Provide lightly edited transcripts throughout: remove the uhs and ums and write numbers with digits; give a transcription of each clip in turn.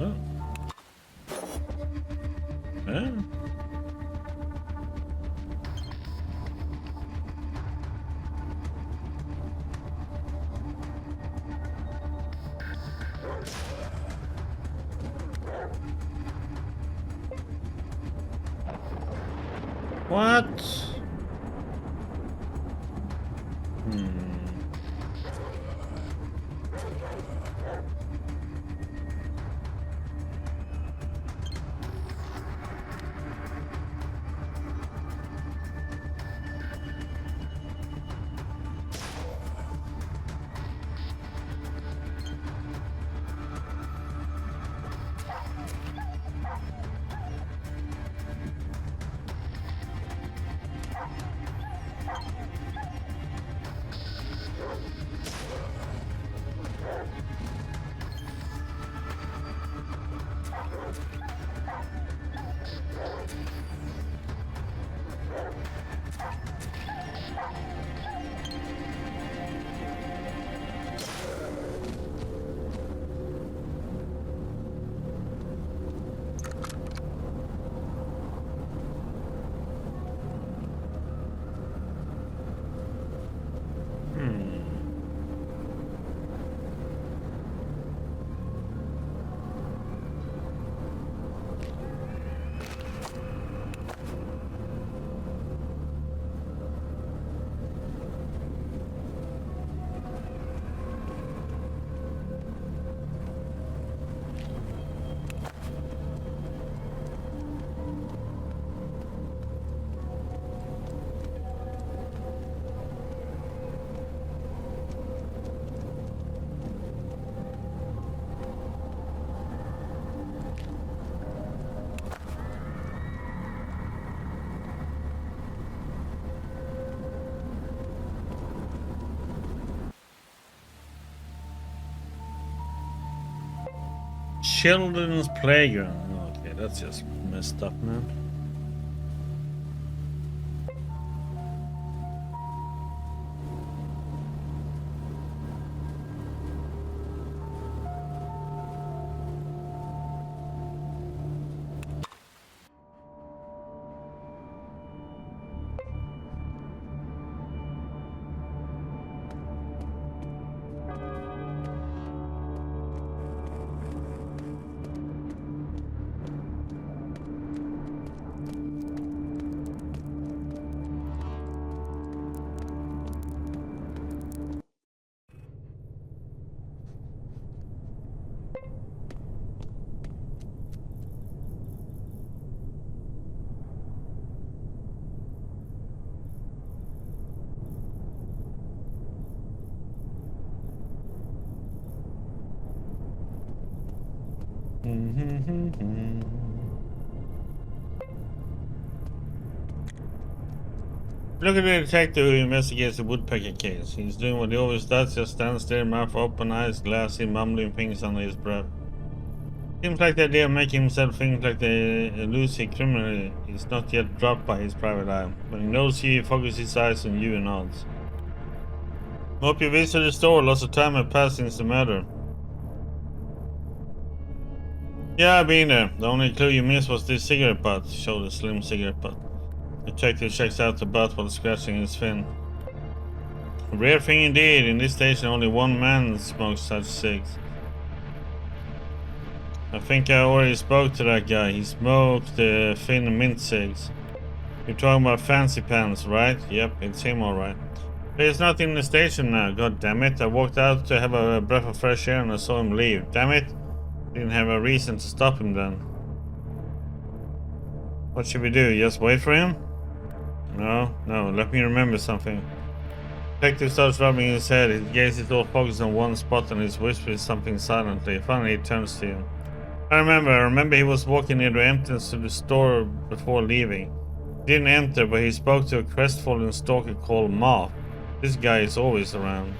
Oh. Yeah. What? Children's playground. Okay, that's just messed up, man. Look at the detective who investigates the woodpecker case. He's doing what he always does, just stands there, mouth open, eyes glassy, mumbling things under his breath. Seems like the idea of making himself think like the elusive criminal is not yet dropped by his private eye. When he knows he focuses his eyes on you and nods. Hope you visited the store. Lots of time have passed since the murder. Yeah, I've been there. The only clue you missed was this cigarette butt. Showed a slim cigarette butt. The detective checks out the butt while scratching his fin. A rare thing indeed. In this station only one man smokes such cigs. I think I already spoke to that guy. He smoked the thin mint cigs. You're talking about Fancy Pants, right? Yep, it's him alright. There's nothing in the station now. God damn it. I walked out to have a breath of fresh air and I saw him leave. Damn it. Didn't have a reason to stop him then. What should we do? Just wait for him? No, let me remember something. Detective starts rubbing his head. His gaze is all focused on one spot and he's whispering something silently. Finally he turns to you. I remember he was walking near the entrance to the store before leaving. He didn't enter, but he spoke to a crestfallen stalker called Moth. This guy is always around.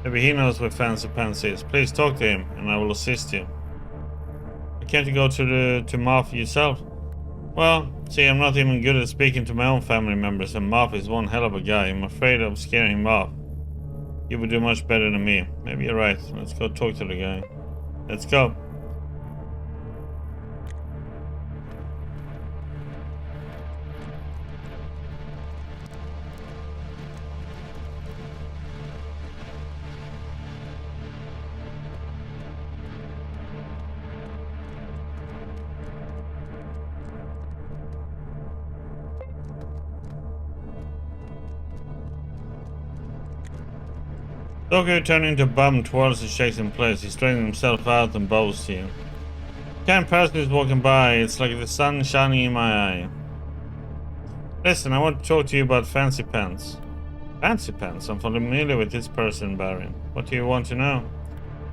Maybe he knows where Fancy Pants is. Please talk to him, and I will assist you. Can't you go to Moff yourself? Well, see, I'm not even good at speaking to my own family members, and Moff is one hell of a guy. I'm afraid of scaring him off. You would do much better than me. Maybe you're right. Let's go talk to the guy. Let's go. Doku turning to bum towards the shakes in place. He straightens himself out and bows to you. Kind person is walking by. It's like the sun shining in my eye. Listen, I want to talk to you about Fancy Pants. Fancy Pants? I'm familiar with this person, Baron. What do you want to know?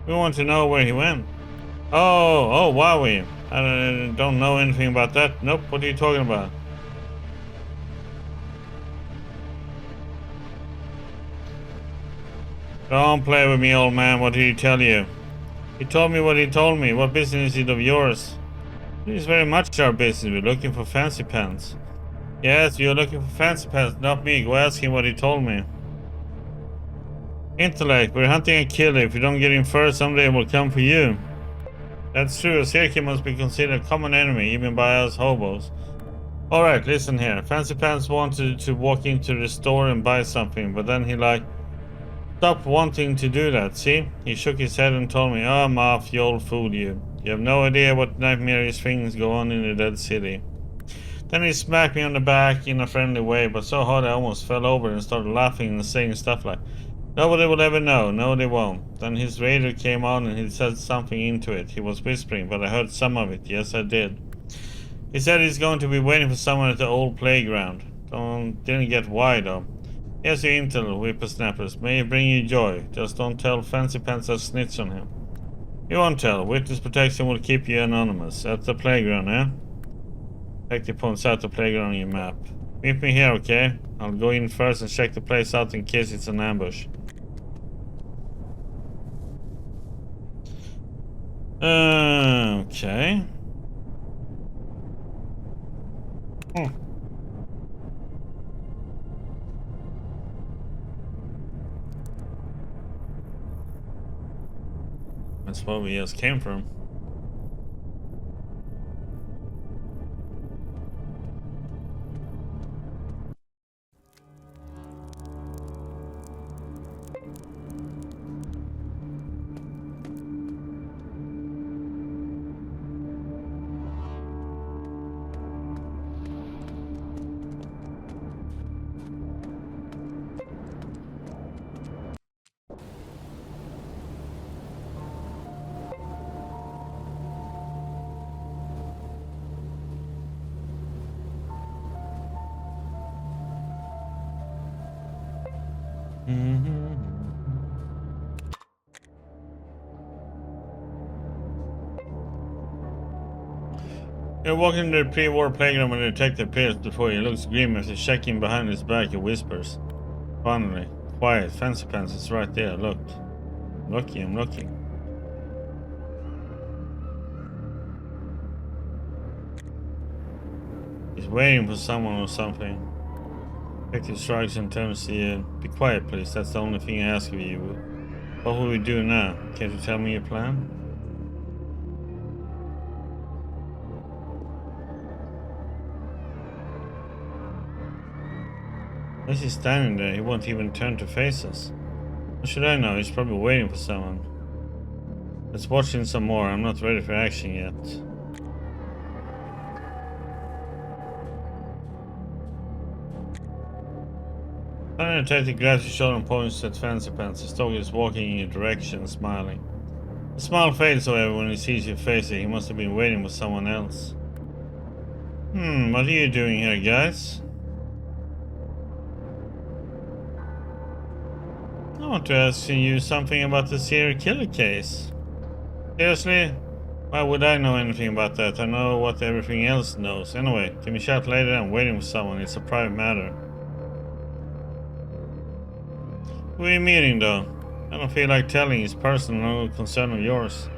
We want to know where he went. Oh, Wowie. I don't know anything about that. Nope, what are you talking about? Don't play with me, old man. What did he tell you? He told me what he told me. What business is it of yours? It is very much our business. We're looking for Fancy Pants. Yes, you're looking for Fancy Pants, not me. Go ask him what he told me. Intellect. We're hunting a killer. If you don't get him first, someday we'll come for you. That's true. Sirki must be considered a common enemy, even by us hobos. Alright, listen here. Fancy Pants wanted to walk into the store and buy something, but then he stopped wanting to do that, see? He shook his head and told me, "Oh, Moff, you old fool, you. You have no idea what nightmarish things go on in the dead city." Then he smacked me on the back in a friendly way, but so hard I almost fell over and started laughing and saying stuff like, "Nobody will ever know. No, they won't." Then his radio came on and he said something into it. He was whispering, but I heard some of it. Yes, I did. He said he's going to be waiting for someone at the old playground. Didn't get why, though. Here's your intel, whippersnappers. May it bring you joy. Just don't tell Fancy Pants I snitch on him. You won't tell. Witness protection will keep you anonymous. At the playground, eh? Detective points out the playground on your map. Meet me here, okay? I'll go in first and check the place out in case it's an ambush. Okay. That's where we just came from. You're walking into the pre-war playground when the detective appears before you. He looks grim as he's checking behind his back. He whispers. Finally. Quiet. Fancy Pants is right there. Look. I'm looking. He's waiting for someone or something. Detective shrugs and turns to you. Be quiet, please. That's the only thing I ask of you. What will we do now? Can't you tell me your plan? As he's standing there, he won't even turn to face us. What should I know? He's probably waiting for someone. Let's watch him some more. I'm not ready for action yet. Finally, the detective grabs your shoulder and points at Fancy Pants. The dog is walking in your direction, smiling. The smile fades, however, when he sees your face. He must have been waiting for someone else. What are you doing here, guys? I want to ask you something about the serial killer case. Seriously? Why would I know anything about that? I know what everything else knows. Anyway, can we chat later? I'm waiting for someone. It's a private matter. Who are you meeting, though? I don't feel like telling. It's personal, no concern of yours.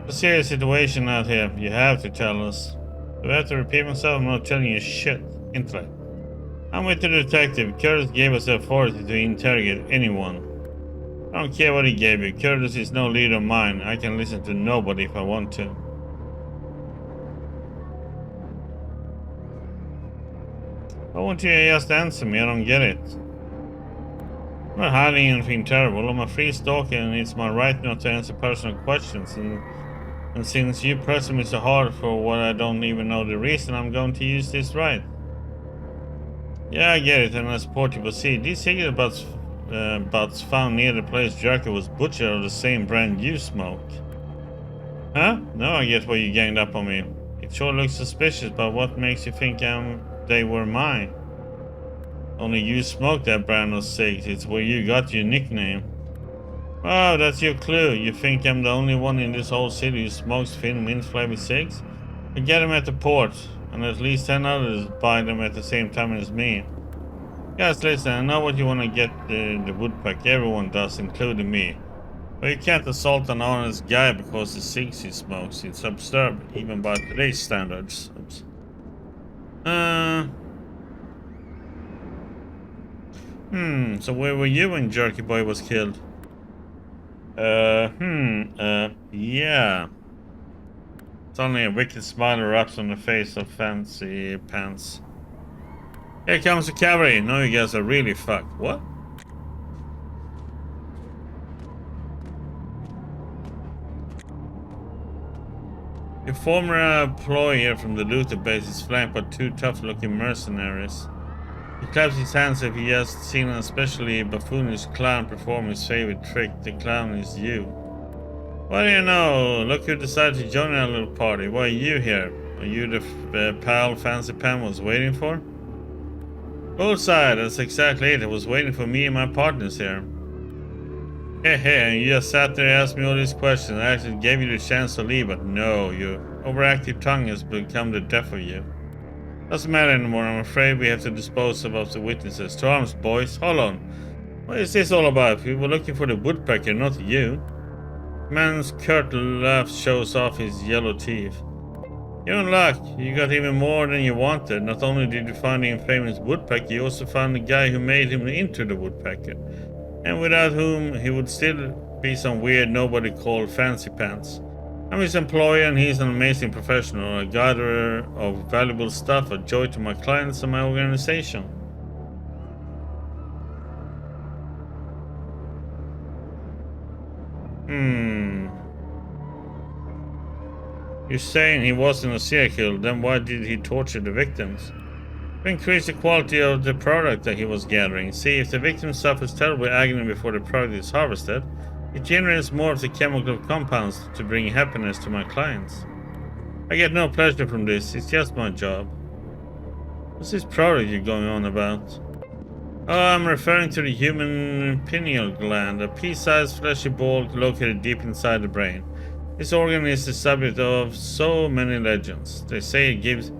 It's a serious situation out here. You have to tell us. Do I have to repeat myself? I'm not telling you shit. Intellect. I'm with the detective. Curtis gave us the authority to interrogate anyone. I don't care what he gave you. Curtis is no leader of mine. I can listen to nobody if I want to. Why won't you just answer me? I don't get it. I'm not hiding anything terrible. I'm a free stalker and it's my right not to answer personal questions. And since you press me so hard for what I don't even know the reason, I'm going to use this right. Yeah, I get it, and I support you, but see, these cigarette butts found near the place Jerky was butchered are the same brand you smoked. Huh? No, I get why you ganged up on me. It sure looks suspicious, but what makes you think they were mine? Only you smoked that brand of cigs. It's where you got your nickname. Oh, that's your clue. You think I'm the only one in this whole city who smokes thin mint-flavored cigs? I get them at the port, and at least 10 others buy them at the same time as me. Guys, listen, I know what you want to get the woodpecker. Everyone does, including me. But you can't assault an honest guy because the cigs he smokes. It's absurd, even by today's standards. Oops. So where were you when Jerky Boy was killed? Yeah. Suddenly a wicked smile erupts on the face of Fancy Pants. Here comes the cavalry. Now you guys are really fucked. What? A former employee from the Luther base is flanked by two tough-looking mercenaries. He claps his hands as if he has seen an especially buffoonish clown perform his favorite trick. The clown is you. What do you know? Look who decided to join our little party. Why are you here? Are you the pal Fancy Pam was waiting for? Bullseye, that's exactly it. I was waiting for me and my partners here. Hey, and you just sat there and asked me all these questions. I actually gave you the chance to leave, but no, your overactive tongue has become the death of you. Doesn't matter anymore. I'm afraid we have to dispose of the witnesses. To arms, boys. Hold on. What is this all about? We were looking for the woodpecker, not you. The man's curt laugh shows off his yellow teeth. You're in luck. You got even more than you wanted. Not only did you find the infamous woodpecker, you also found the guy who made him into the woodpecker. And without whom he would still be some weird nobody called Fancy Pants. I'm his employer and he's an amazing professional, a gatherer of valuable stuff, a joy to my clients and my organization. You're saying he wasn't a serial killer, then why did he torture the victims? To increase the quality of the product that he was gathering. See, if the victim suffers terrible agony before the product is harvested, it generates more of the chemical compounds to bring happiness to my clients. I get no pleasure from this, it's just my job. What's this product you're going on about? Oh, I'm referring to the human pineal gland, a pea-sized fleshy ball located deep inside the brain. This organ is the subject of so many legends. They say it gives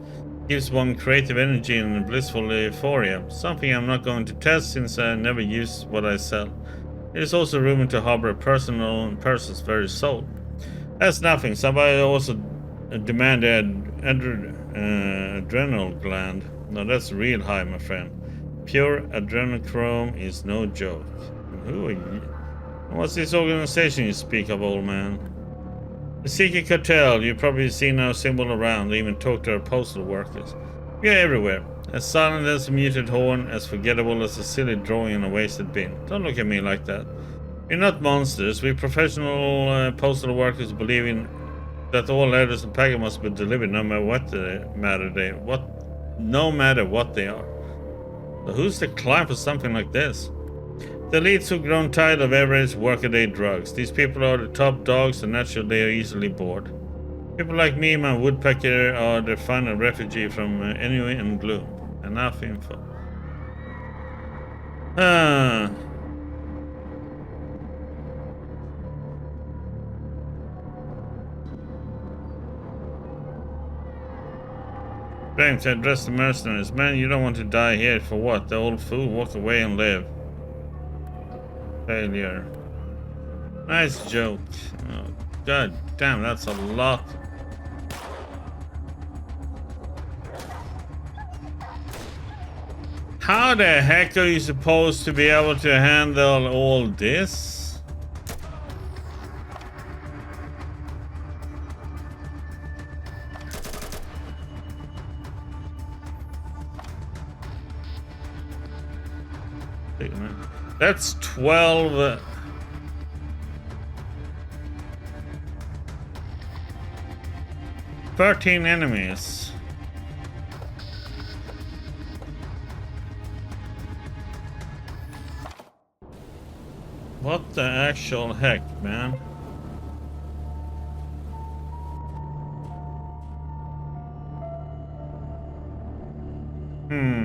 one creative energy and blissful euphoria, something I'm not going to test since I never use what I sell. It is also rumored to harbor a person's very soul. That's nothing. Somebody also demanded adrenal gland. No, that's real high, my friend. Pure adrenochrome is no joke. And who are you? What's this organization you speak of, old man? The Secret Cartel. You've probably seen our symbol around, even talk to our postal workers. We are everywhere. As silent as a muted horn, as forgettable as a silly drawing in a wasted bin. Don't look at me like that. We're not monsters. We professional postal workers believe in that all letters and packages must be delivered no matter what they are. So who's to climb for something like this? The elites who've grown tired of average workaday drugs. These people are the top dogs and naturally they are easily bored. People like me and my woodpecker are the final refugee from ennui and gloom. Enough info. Trying to address the mercenaries. Man, you don't want to die here for what? The old fool, walk away and live. Failure. Nice joke. Oh, god damn, that's a lot. How the heck are you supposed to be able to handle all this? That's 12. 13 enemies. What the actual heck, man? Hmm.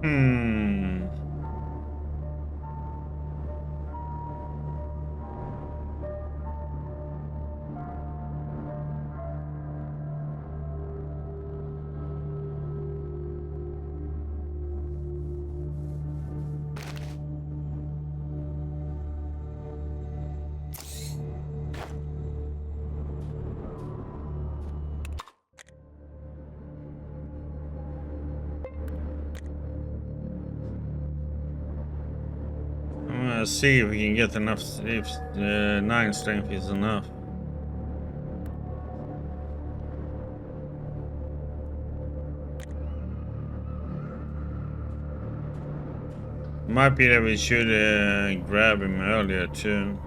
Hmm. I'm gonna see if we can get enough. If 9 strength is enough. Might be that we should grab him earlier too.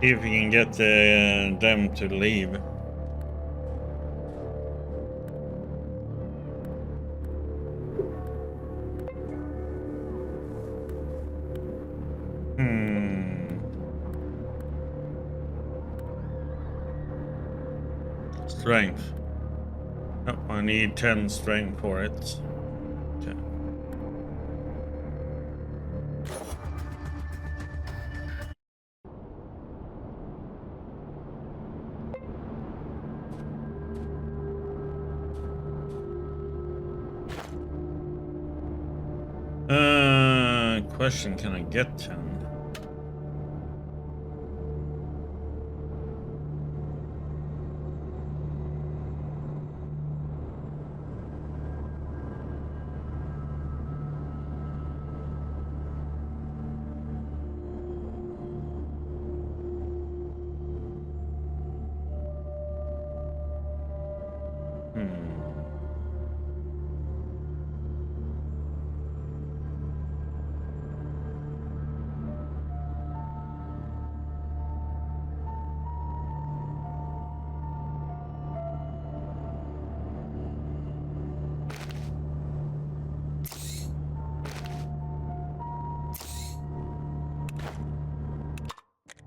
See if we can get them to leave. Strength. Oh, I need 10 strength for it. Okay. Question, can I get 10?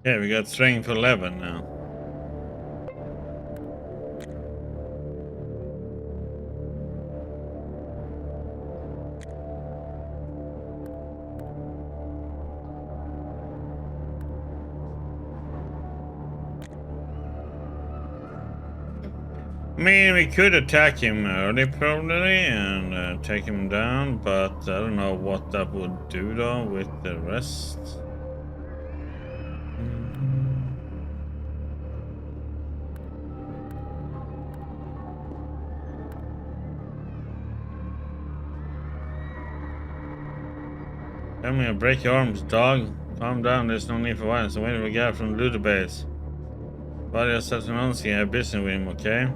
Yeah, we got strength 11 now. I mean, we could attack him early probably and take him down, but I don't know what that would do though with the rest. Tell me, break your arms, dog. Calm down, there's no need for violence. I'm waiting for a guy from the looter base. Body yourself to Nancy, I have business with him, okay?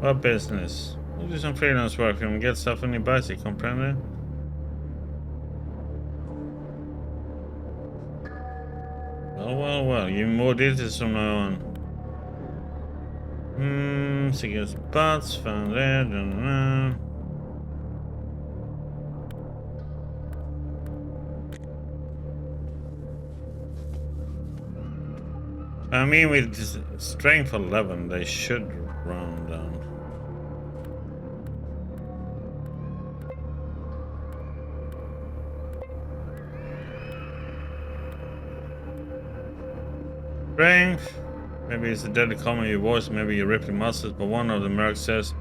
What business? We'll do some freelance work for him, get stuff on your bicycle, comprende? Well, give me more details from now on. Cigarette spots, found there, I mean, with strength 11, they should round down. Strength. Maybe it's a deadly comment in your voice, maybe you rip your muscles, but one of the mercs says,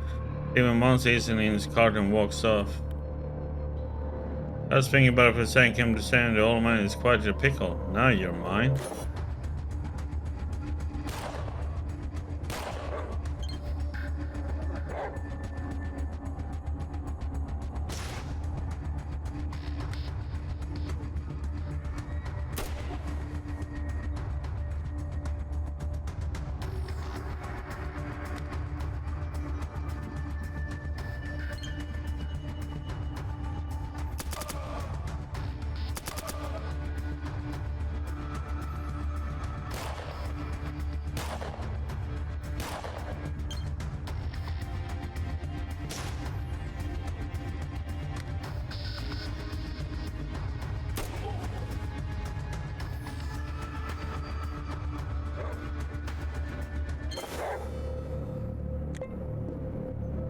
even monster isn't in his cart and walks off. I was thinking about if saying him to say the old man is quite a pickle. Now you're mine.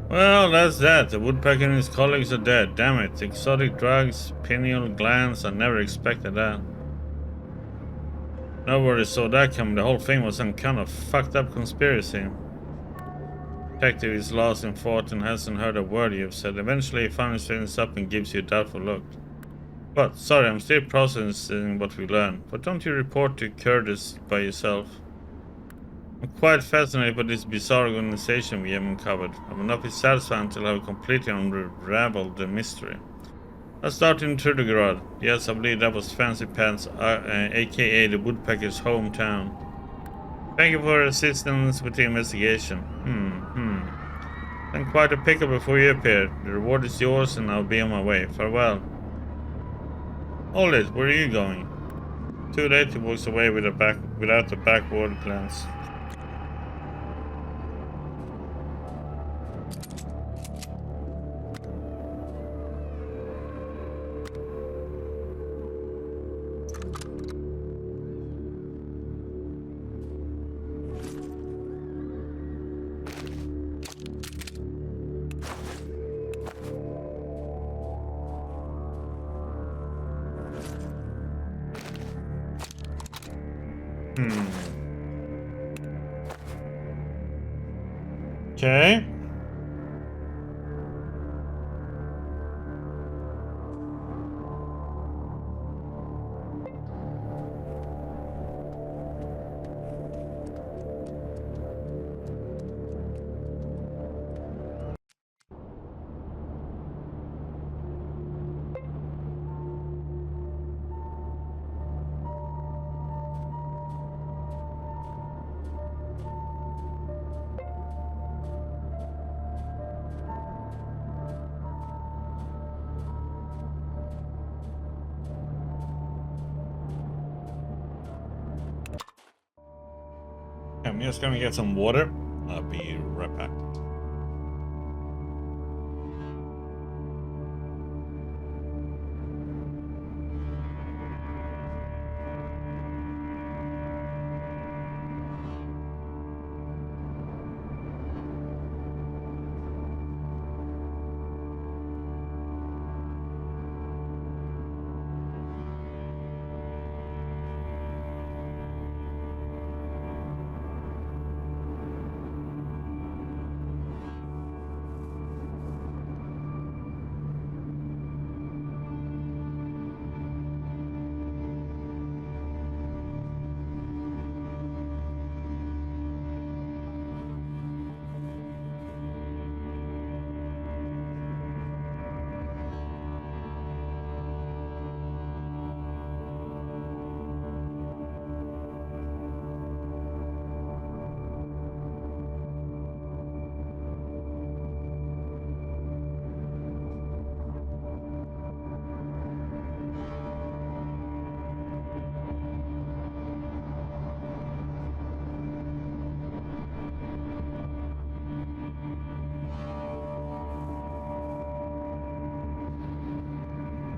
Well, that's that. The woodpecker and his colleagues are dead. Damn it. Exotic drugs, pineal glands. I never expected that. Nobody saw that coming. The whole thing was some kind of fucked up conspiracy. Detective is lost in thought and hasn't heard a word you've said. Eventually he finally straightens up and gives you a doubtful look. But, sorry, I'm still processing what we learned. But don't you report to Curtis by yourself? I'm quite fascinated by this bizarre organization we have uncovered. I will not be satisfied until I have completely unraveled the mystery. Let's start in Trudegrad. Yes, I believe that was Fancy Pants, aka the Woodpecker's hometown. Thank you for your assistance with the investigation. Then quite a pickup before you appeared. The reward is yours and I'll be on my way. Farewell. Hold it, where are you going? Too late, he walks away without a backward glance. Okay. I'm just gonna get some water. I'll be right back.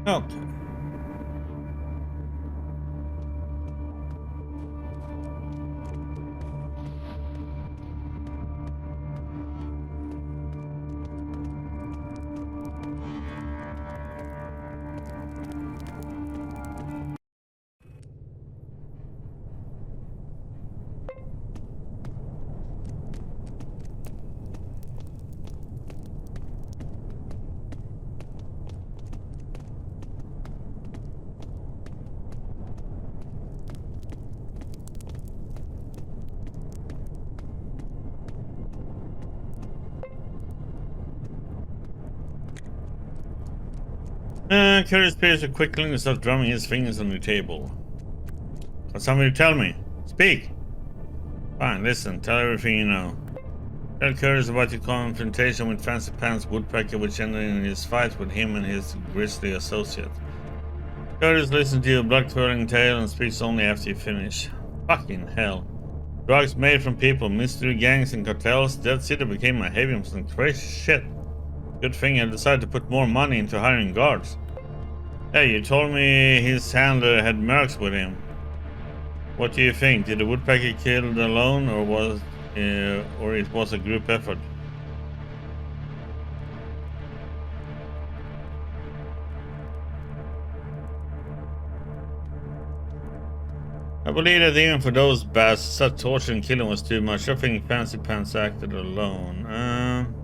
Okay. Curtis pays a quick look and starts drumming his fingers on the table. Got something to tell me? Speak! Fine, listen, tell everything you know. Tell Curtis about your confrontation with Fancy Pants Woodpecker, which ended in his fight with him and his grisly associate. Curtis listens to your blood-curdling tale and speaks only after you finish. Fucking hell. Drugs made from people, mystery gangs and cartels, Dead City became a haven for some crazy shit. Good thing I decided to put more money into hiring guards. Hey, you told me his handler had mercs with him. What do you think? Did the Woodpecker kill alone, or it was a group effort? I believe that even for those bastards, such torture and killing was too much. I think Fancy Pants acted alone.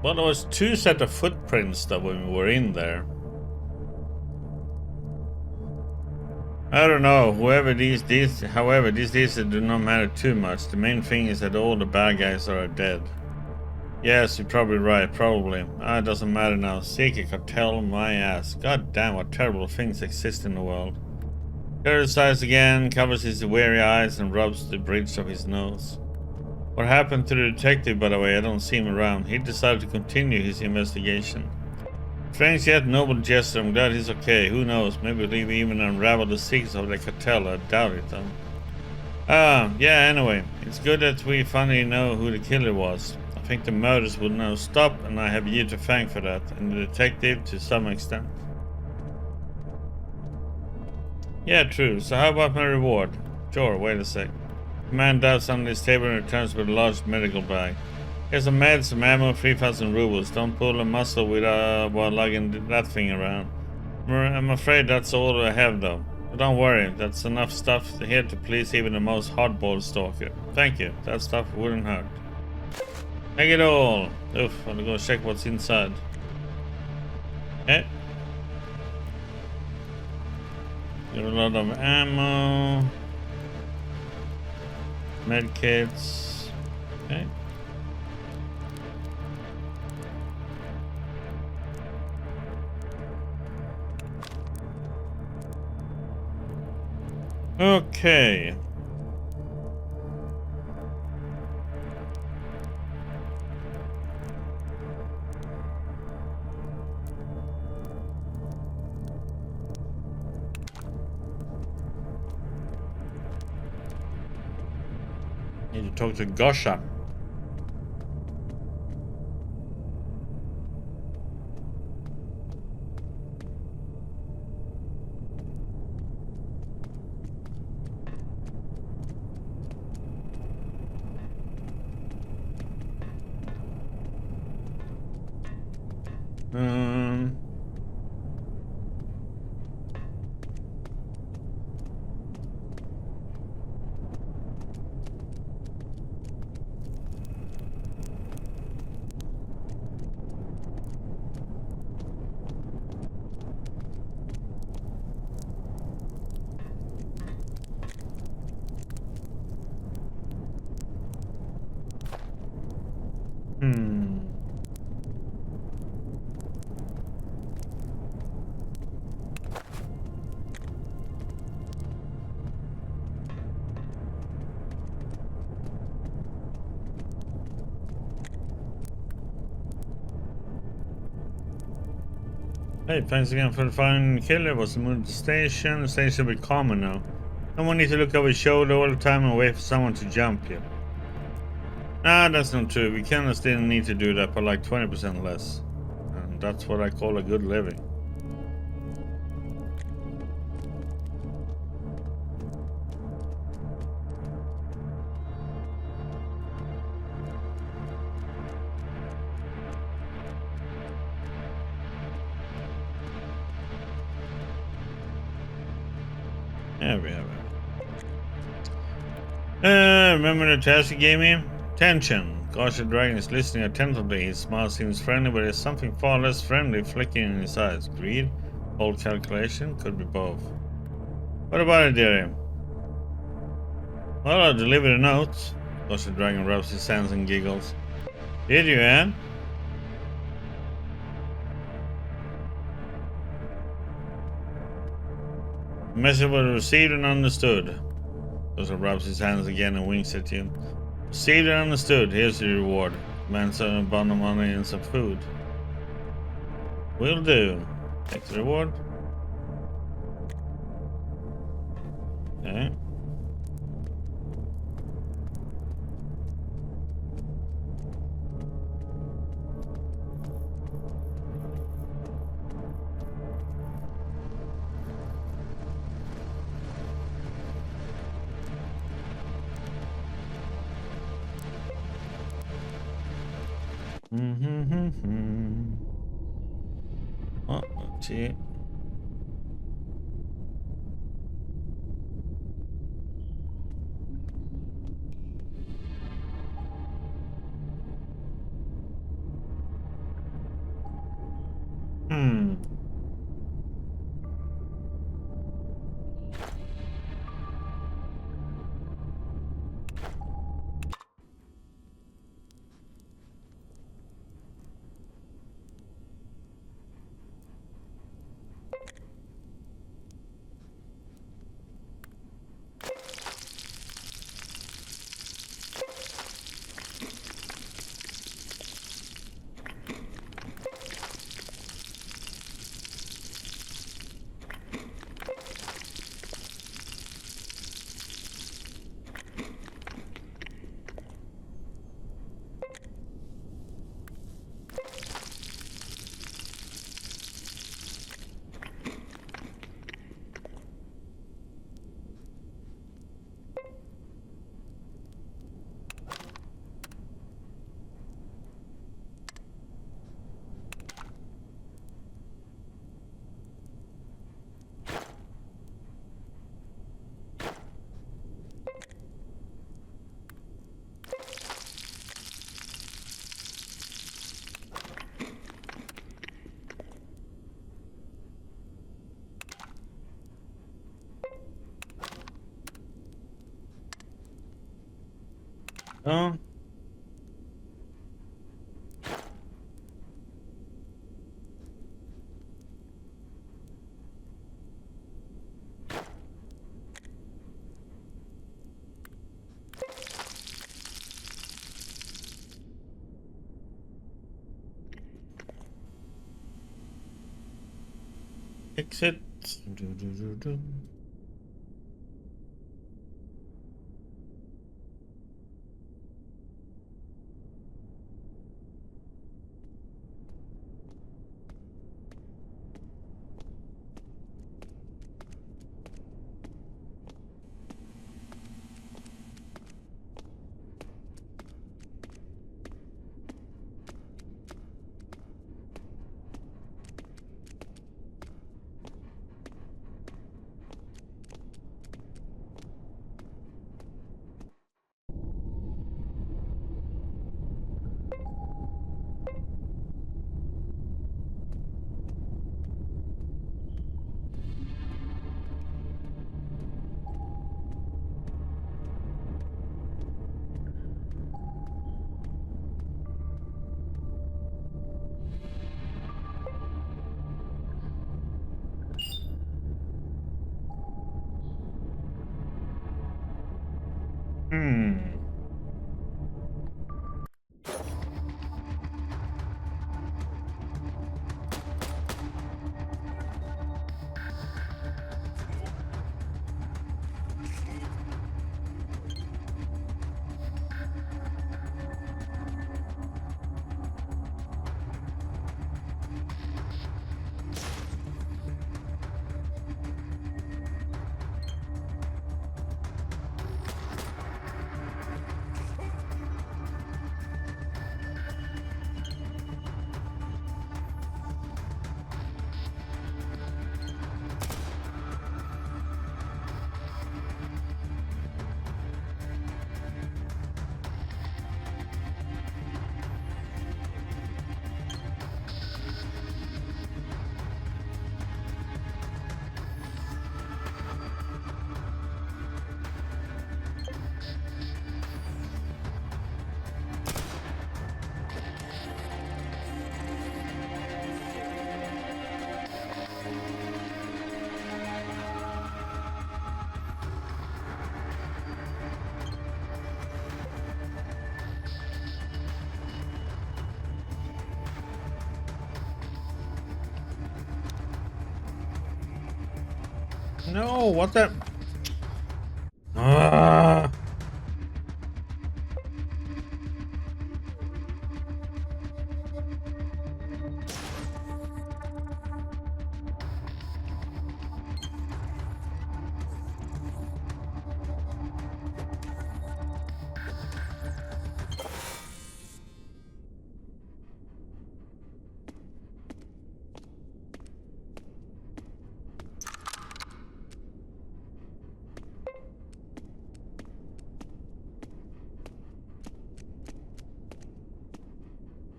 Well, there was two set of footprints that when we were in there. I don't know. However, these days do not matter too much. The main thing is that all the bad guys are dead. Yes, you're probably right. Probably. It doesn't matter now. Seeker cartel, my ass. God damn, what terrible things exist in the world. Curtis sighs again, covers his weary eyes, and rubs the bridge of his nose. What happened to the detective, by the way? I don't see him around. He decided to continue his investigation. Strange yet noble gesture. I'm glad he's okay. Who knows? Maybe he'll even unravel the secrets of the cartel. I doubt it, though. Yeah, anyway. It's good that we finally know who the killer was. I think the murders will now stop, and I have you to thank for that, and the detective to some extent. Yeah, true. So how about my reward? Sure, wait a sec. The man dives on his table and returns with a large medical bag. Here's some meds, some ammo, 3,000 rubles. Don't pull a muscle while lugging that thing around. I'm afraid that's all I have, though. But don't worry, that's enough stuff here to please even the most hardball stalker. Thank you, that stuff wouldn't hurt. Take it all. Oof, I'm gonna go check what's inside. Okay. Got a lot of ammo. Medkits. Okay. Okay. Need to talk to Gosha. Hey, thanks again for the fine killer. Was moved to the station. The station will be calmer now. No one needs to look over his shoulder all the time and wait for someone to jump you. Nah, that's not true. We kinda still need to do that, but like 20% less. And that's what I call a good living. There we have it. Remember the task you gave me? Tension. Gosh, the dragon is listening attentively. His smile seems friendly, but there's something far less friendly flicking in his eyes. Greed? Bold calculation? Could be both. What about it, dearie? Well, I delivered a note. Gosh, the dragon rubs his hands and giggles. Did you, Anne? The message was received and understood. Gosh rubs his hands again and winks at you. Received and understood. Here's your reward. Man's a bundle of money and some food. Will do. Take the reward. Okay. Oh, let's see. Oh. Exit. No, what the? Ah.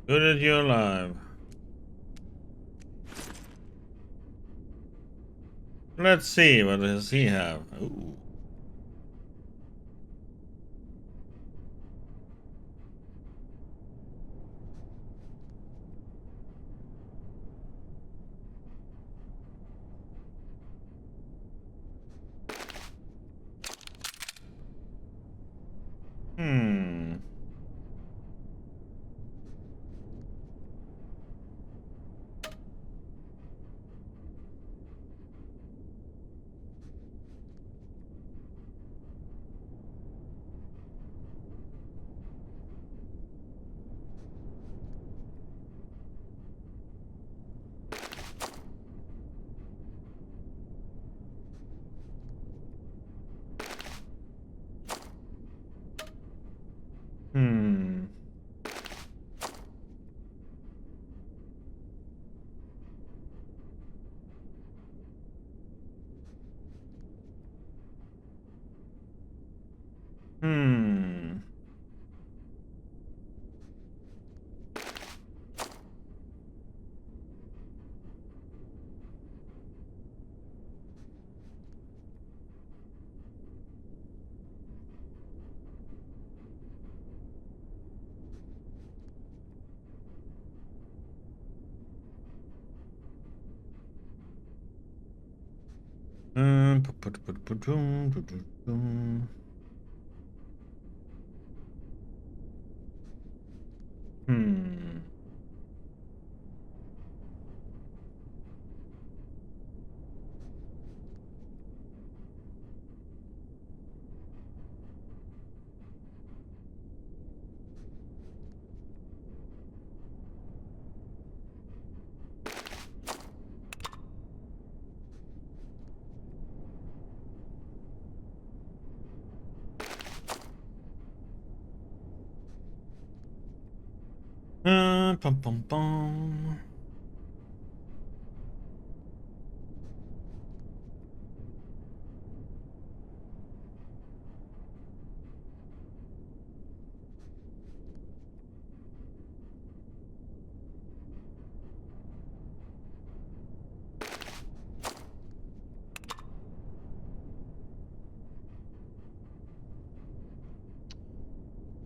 Good that you're alive. Let's see, what does he have? Ooh. Hmm. Hmm. Hmm. Hmm. Pum pum pum.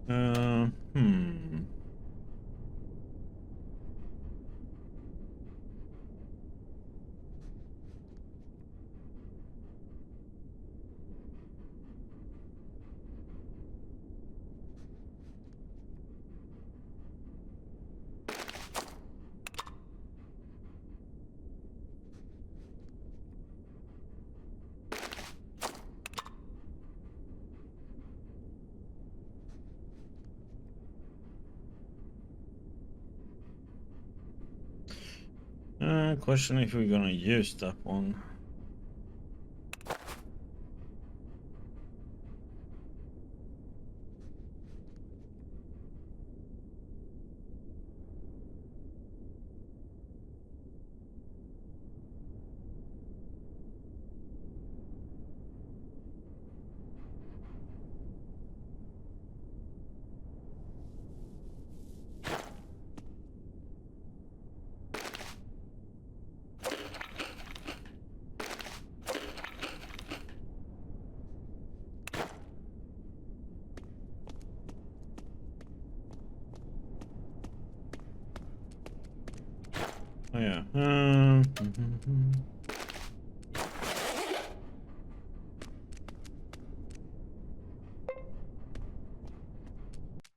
Hmm. Question if we're gonna use that one. Oh yeah.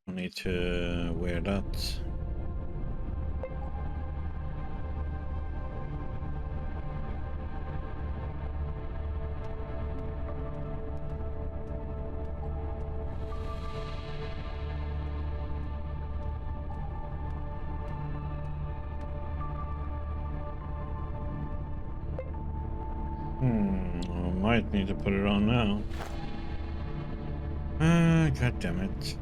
I need to wear that. I might need to put it on now. God damn it.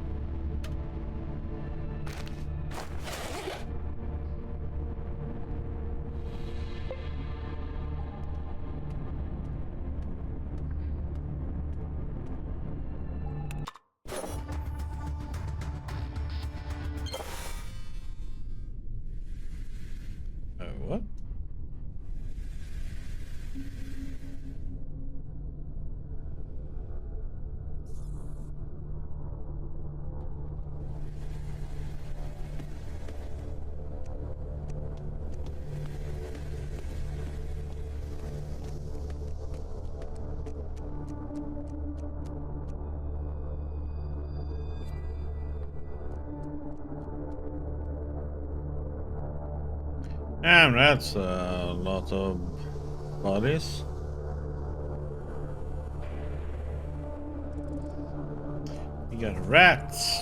What? Damn, that's a lot of bodies. You got rats.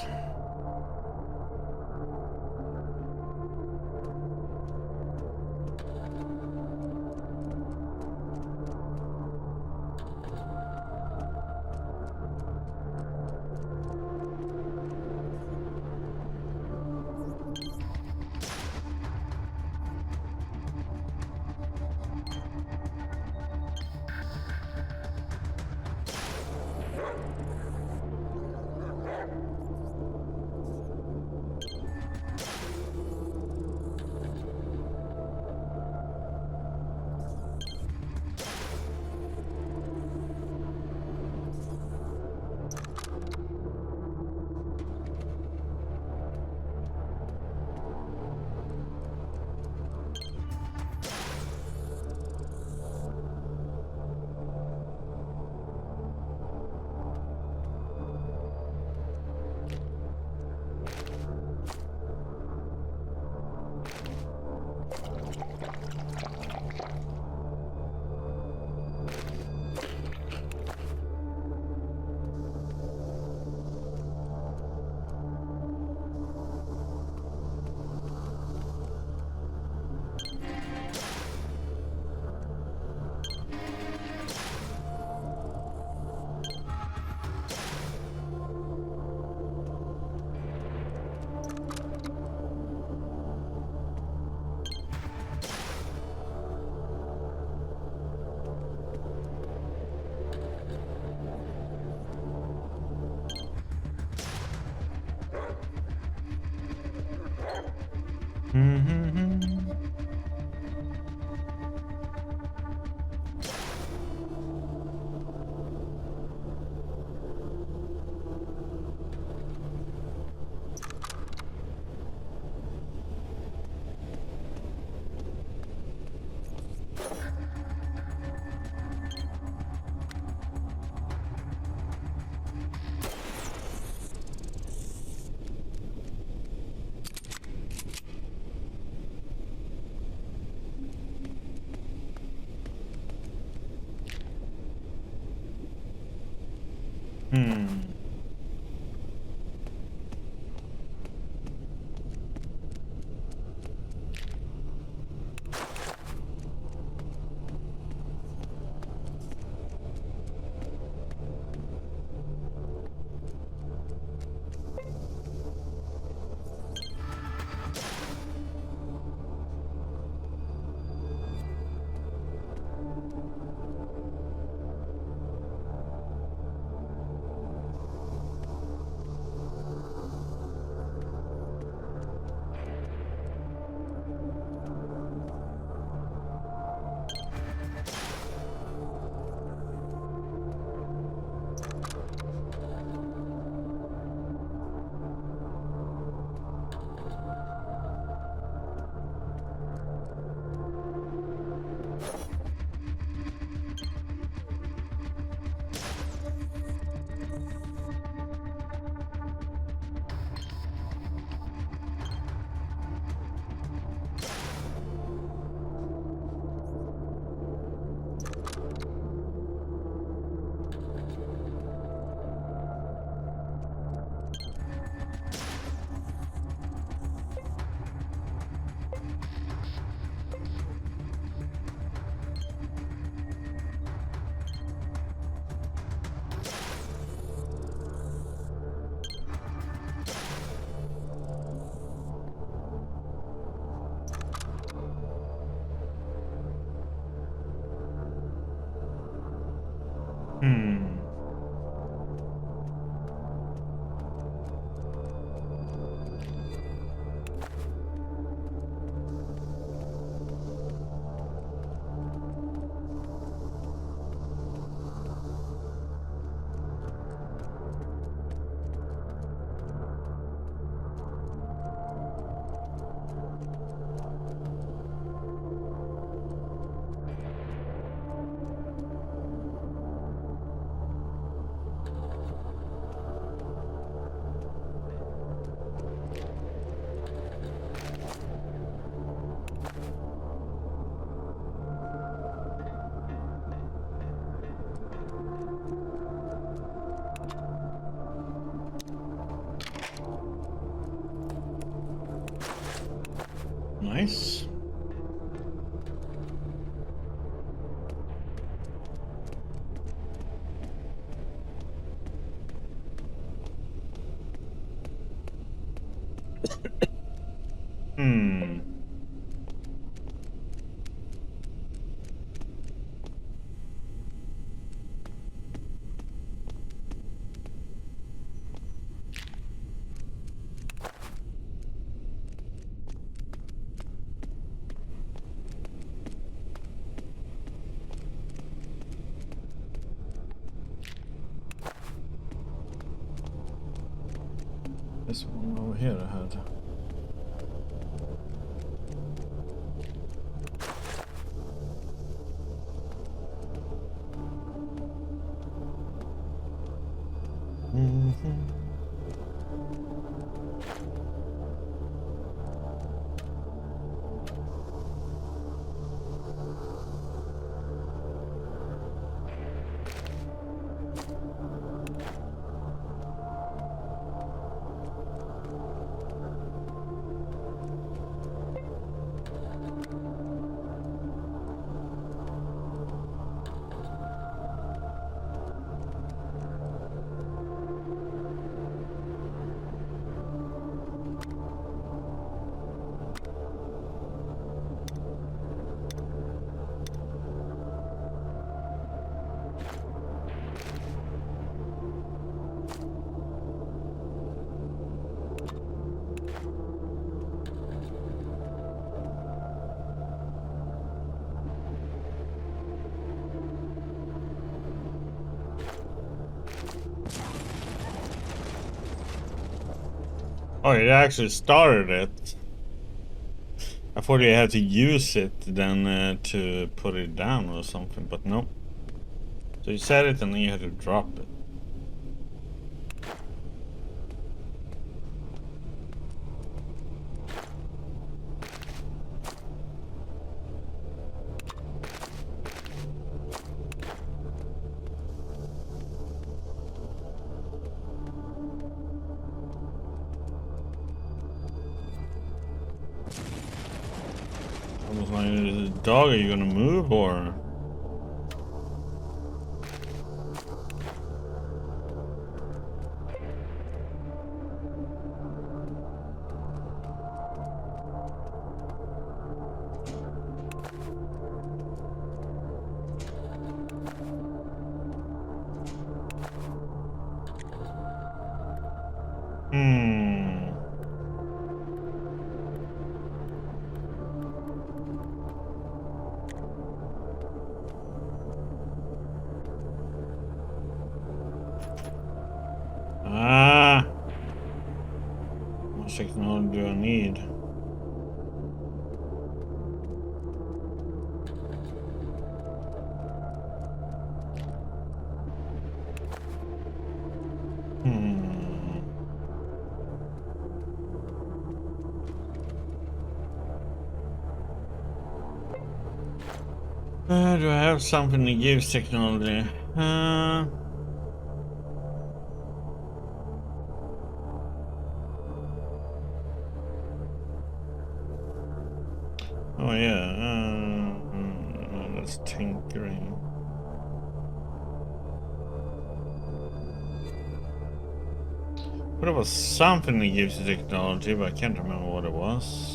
Nice. Hmm. This one over here I had. Oh, it actually started it. I thought you had to use it then to put it down or something, but no. So you set it and then you had to drop it. Almost like, dog, are you gonna move or? Ah! How much technology do I need? Do I have something that gives technology? Oh yeah, that's tinkering. But it was something that gives you technology, but I can't remember what it was.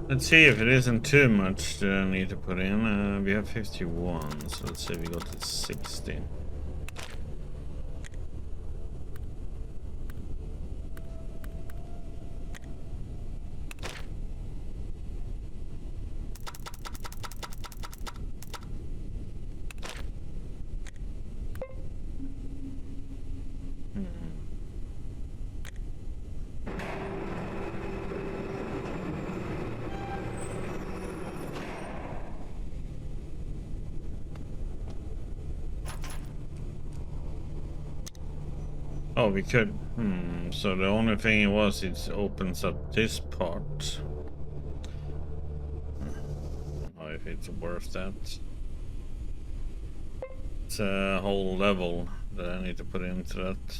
Let's see if it isn't too much that I need to put in. We have 51, so let's say we go to 60. Oh, we could. So the only thing it was, it opens up this part. I don't know if it's worth that. It's a whole level that I need to put into that.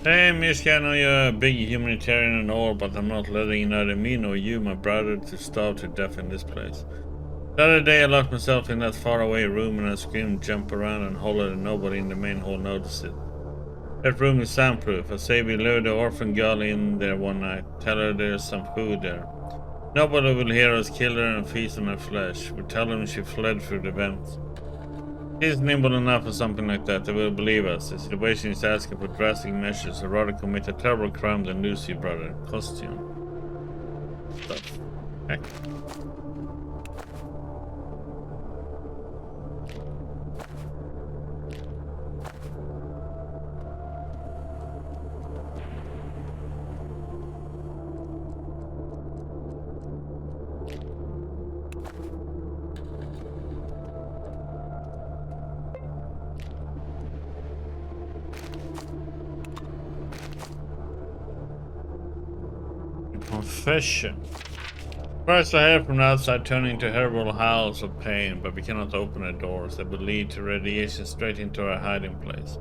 Hey, Mishka, I know you're a big humanitarian and all, but I'm not letting neither me nor you, my brother, to starve to death in this place. The other day I locked myself in that faraway room and I screamed, jump around and hollered and nobody in the main hall noticed it. That room is soundproof. I say we lure the orphan girl in there one night, tell her there's some food there. Nobody will hear us kill her and feast on her flesh. We tell them she fled through the vents. She's nimble enough for something like that, they will believe us. The situation is asking for drastic measures, or rather commit a terrible crime than lose your brother. Costume. Stuff. Heck. Confession. Cries I hear from the outside turning into horrible howls of pain, but we cannot open the doors that would lead to radiation straight into our hiding place.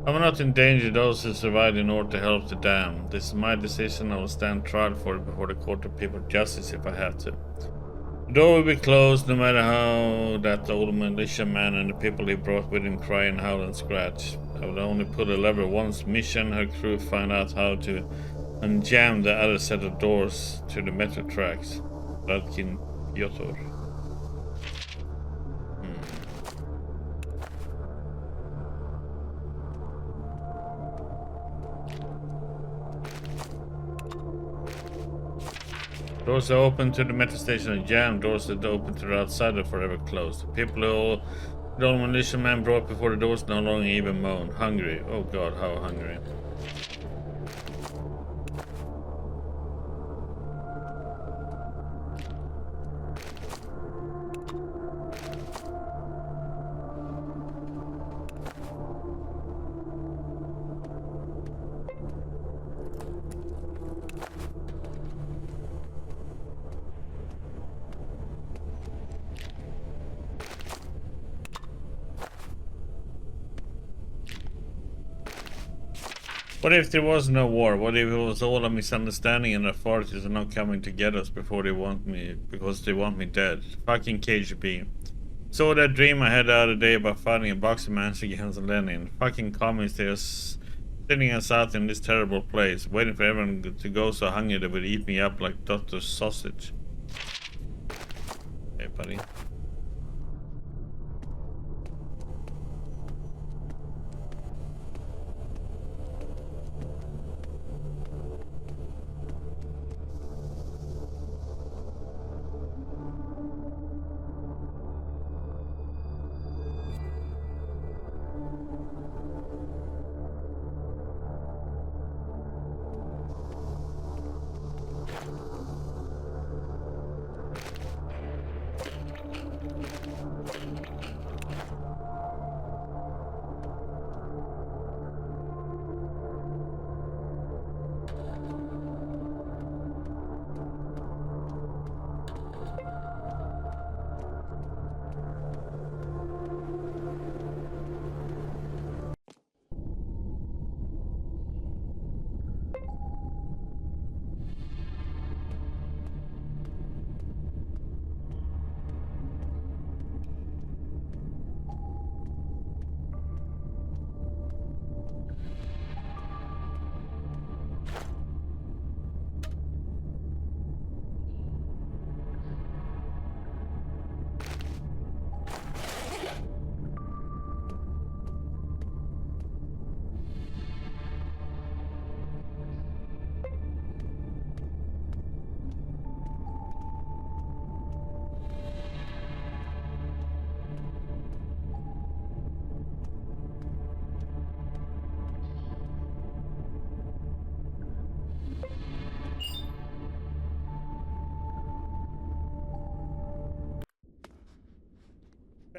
I will not endanger those who survived in order to help the damned. This is my decision. I will stand trial for it before the court of people justice if I have to. The door will be closed no matter how that old militia man and the people he brought with him cry and howl and scratch. I will only pull the lever once Misha and her crew find out how to unjam the other set of doors to the metro tracks. Radkin Piotr. Doors that open to the metro station are jammed. Doors that open to the outside are forever closed. The people who the old militia man brought before the doors no longer even moan. Hungry. Oh god, how hungry. What if there was no war? What if it was all a misunderstanding and the authorities are not coming to get us because they want me dead? Fucking KGB. So that dream I had the other day about fighting a boxing match against Lenin. Fucking communists, they're sending us out in this terrible place, waiting for everyone to go so hungry they would eat me up like Dr. Sausage. Hey buddy.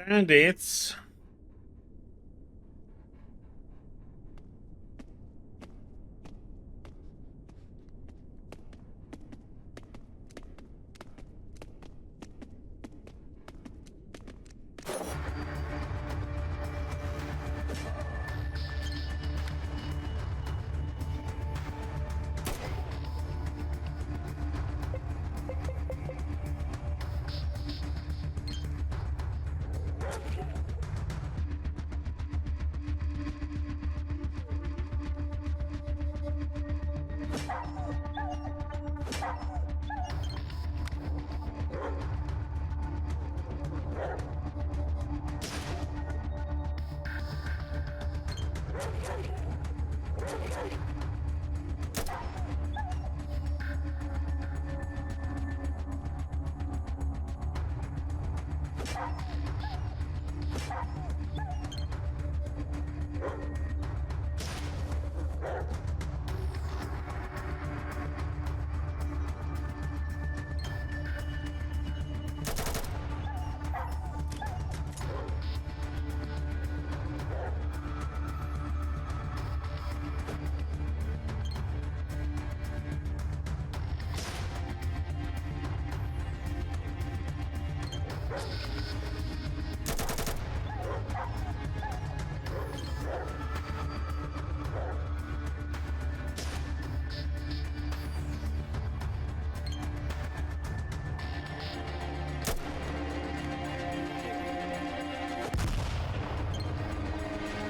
Bandits.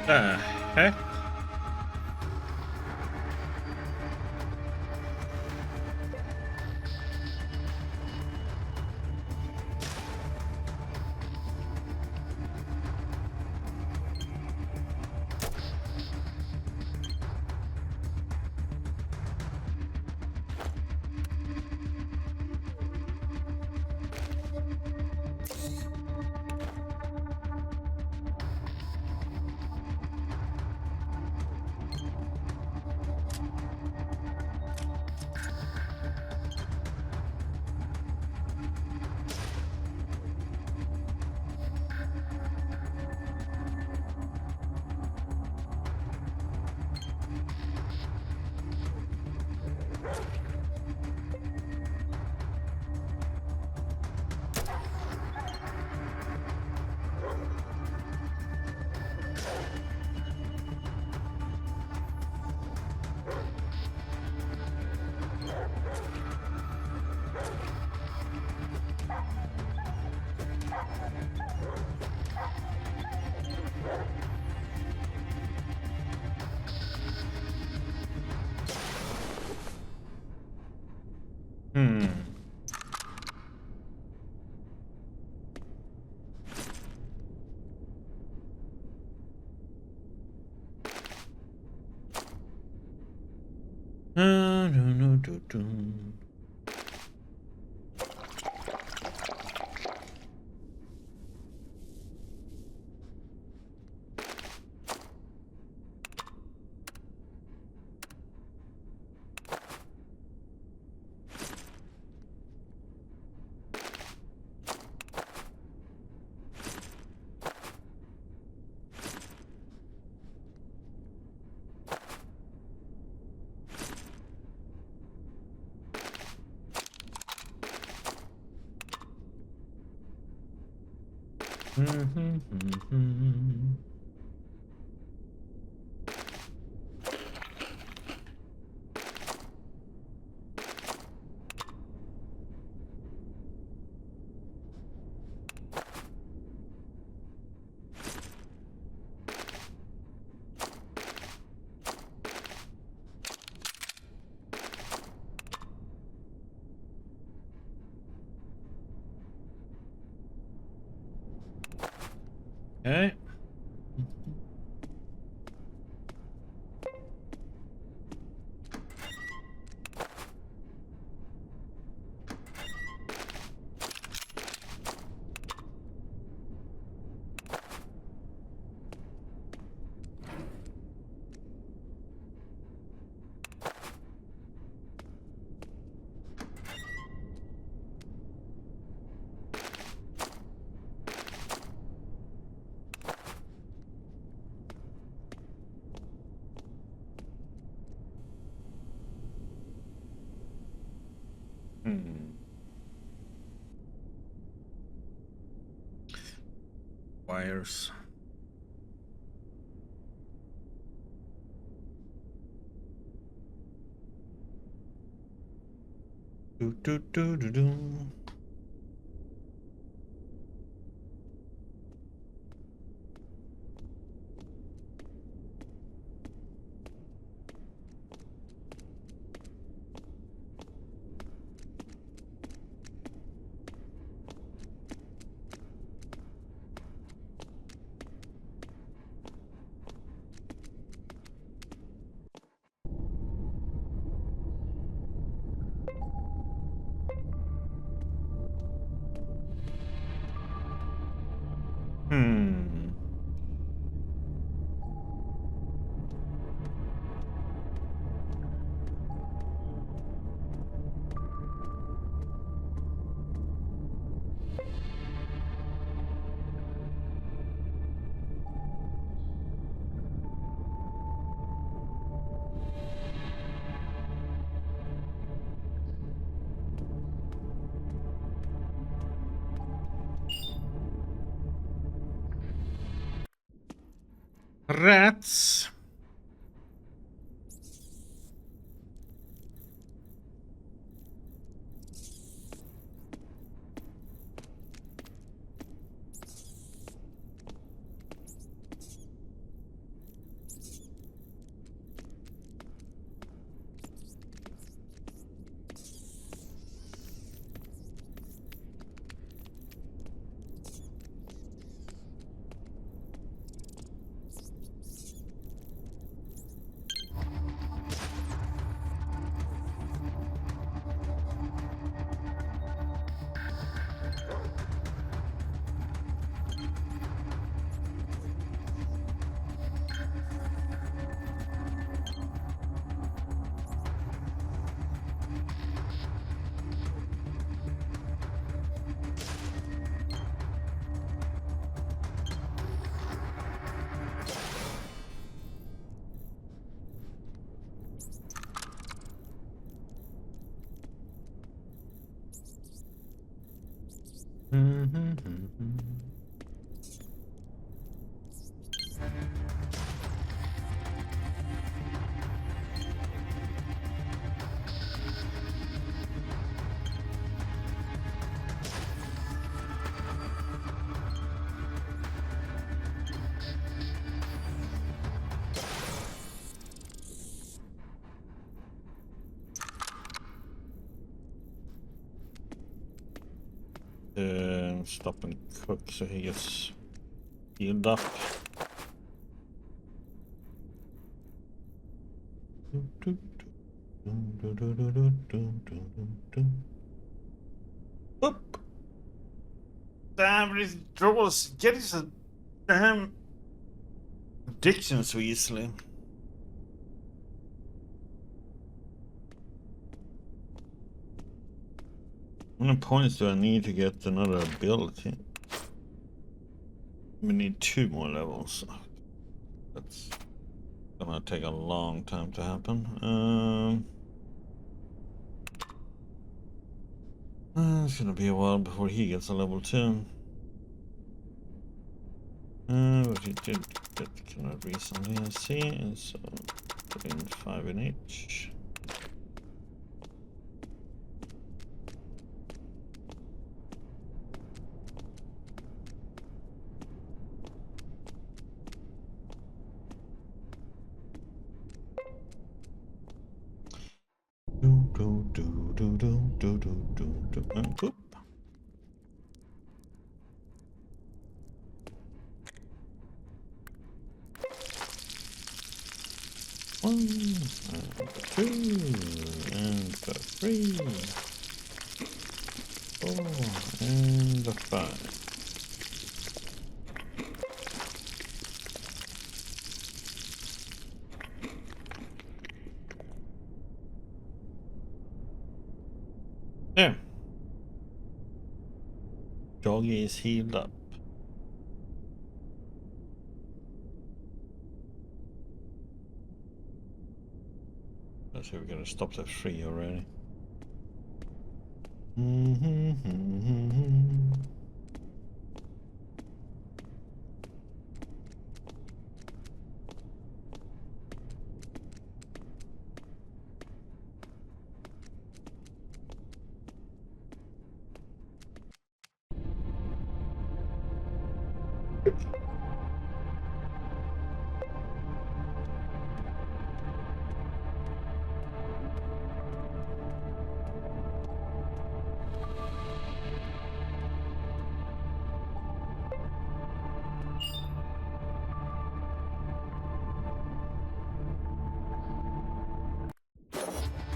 The heck? Hmm. Okay. Wires. Do do do do do. Rats. Stop and cook so he gets healed up. Oop! Damn, these trolls get his damn addiction so easily. How many points do I need to get another ability? We need 2 more levels. That's gonna take a long time to happen. It's gonna be a while before he gets a level 2. But he did get kind of recently, I see, and so put in 5 in each. And oop. One, and 2, and 3, 4, and 5. There. Doggy is healed up. So we gotta stop that free already.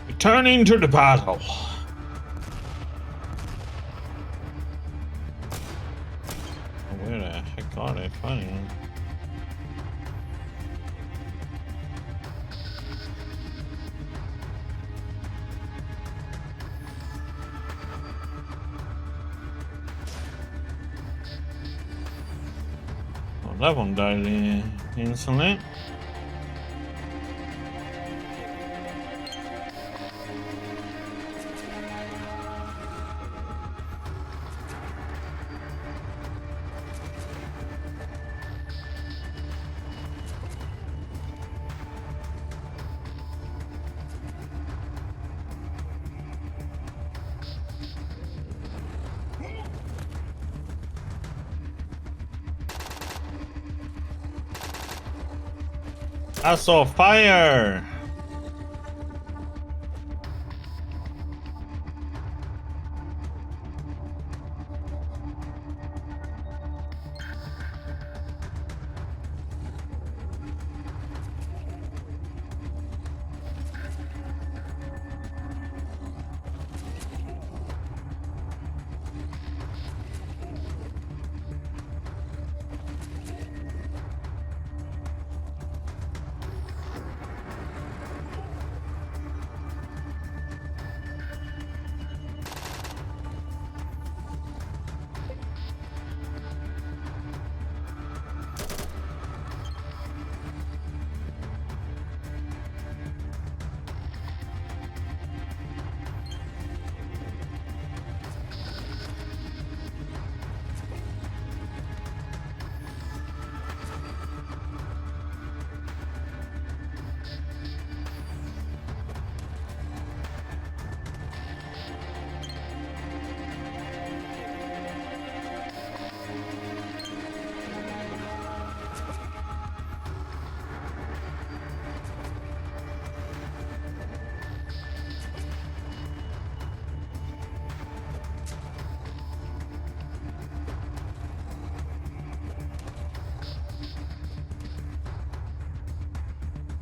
Returning to the battle. Where the heck are they fighting? Oh, that one died instantly. I saw fire!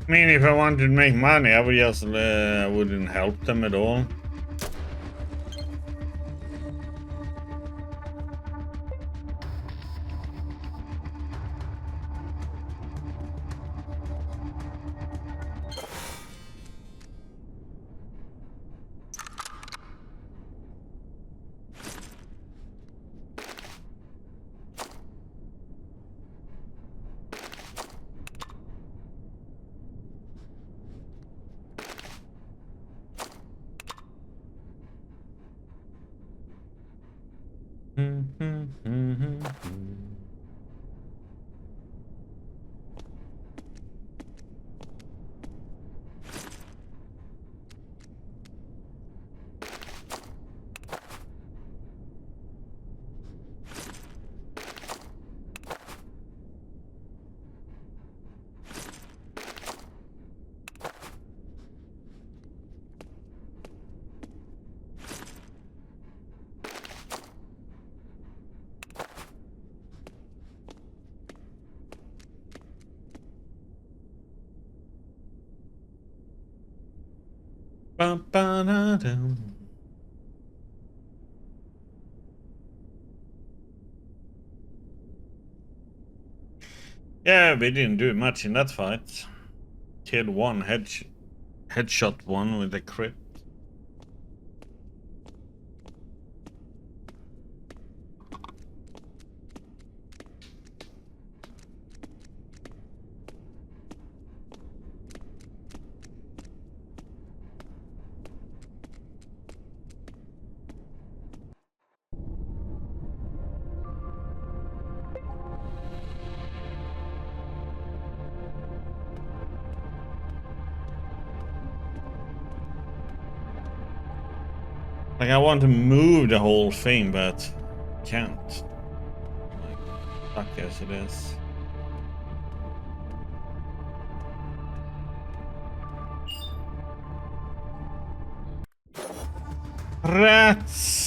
I mean, if I wanted to make money, I would just wouldn't help them at all. Yeah, we didn't do much in that fight. Killed one headshot one with a crit. Like, I want to move the whole thing, but can't. Like, fuck as it is. Rats!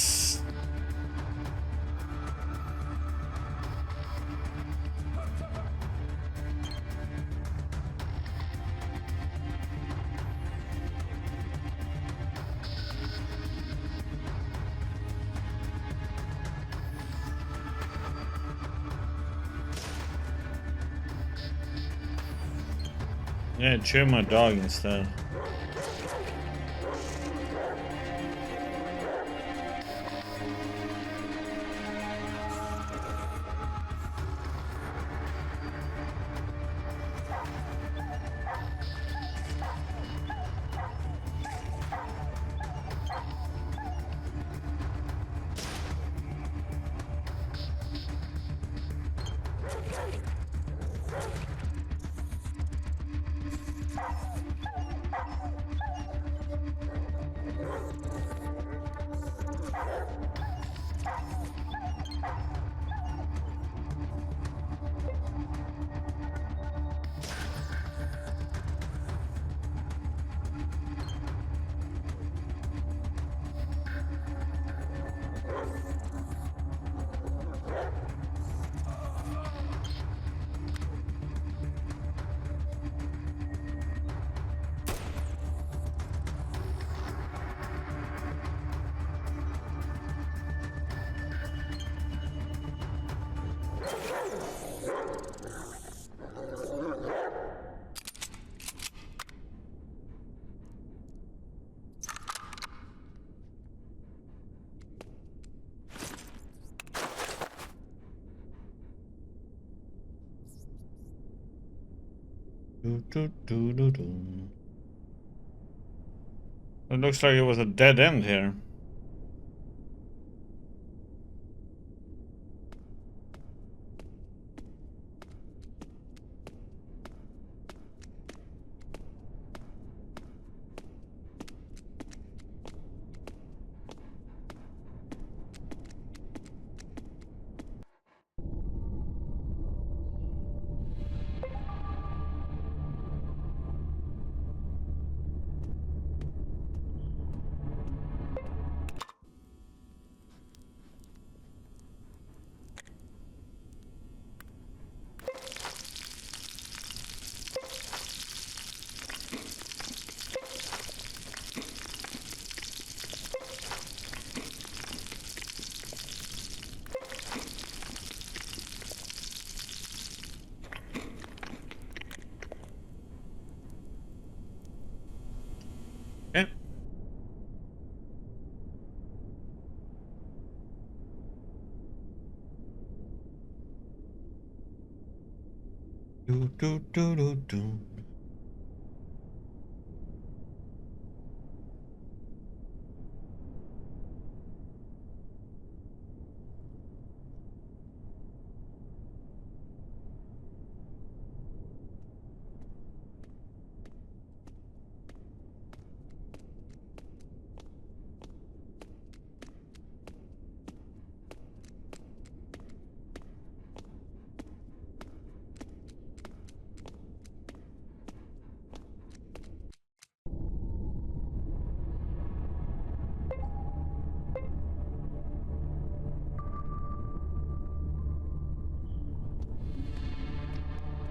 Yeah, cheer my dog instead. It looks like it was a dead end here. Okay. Do.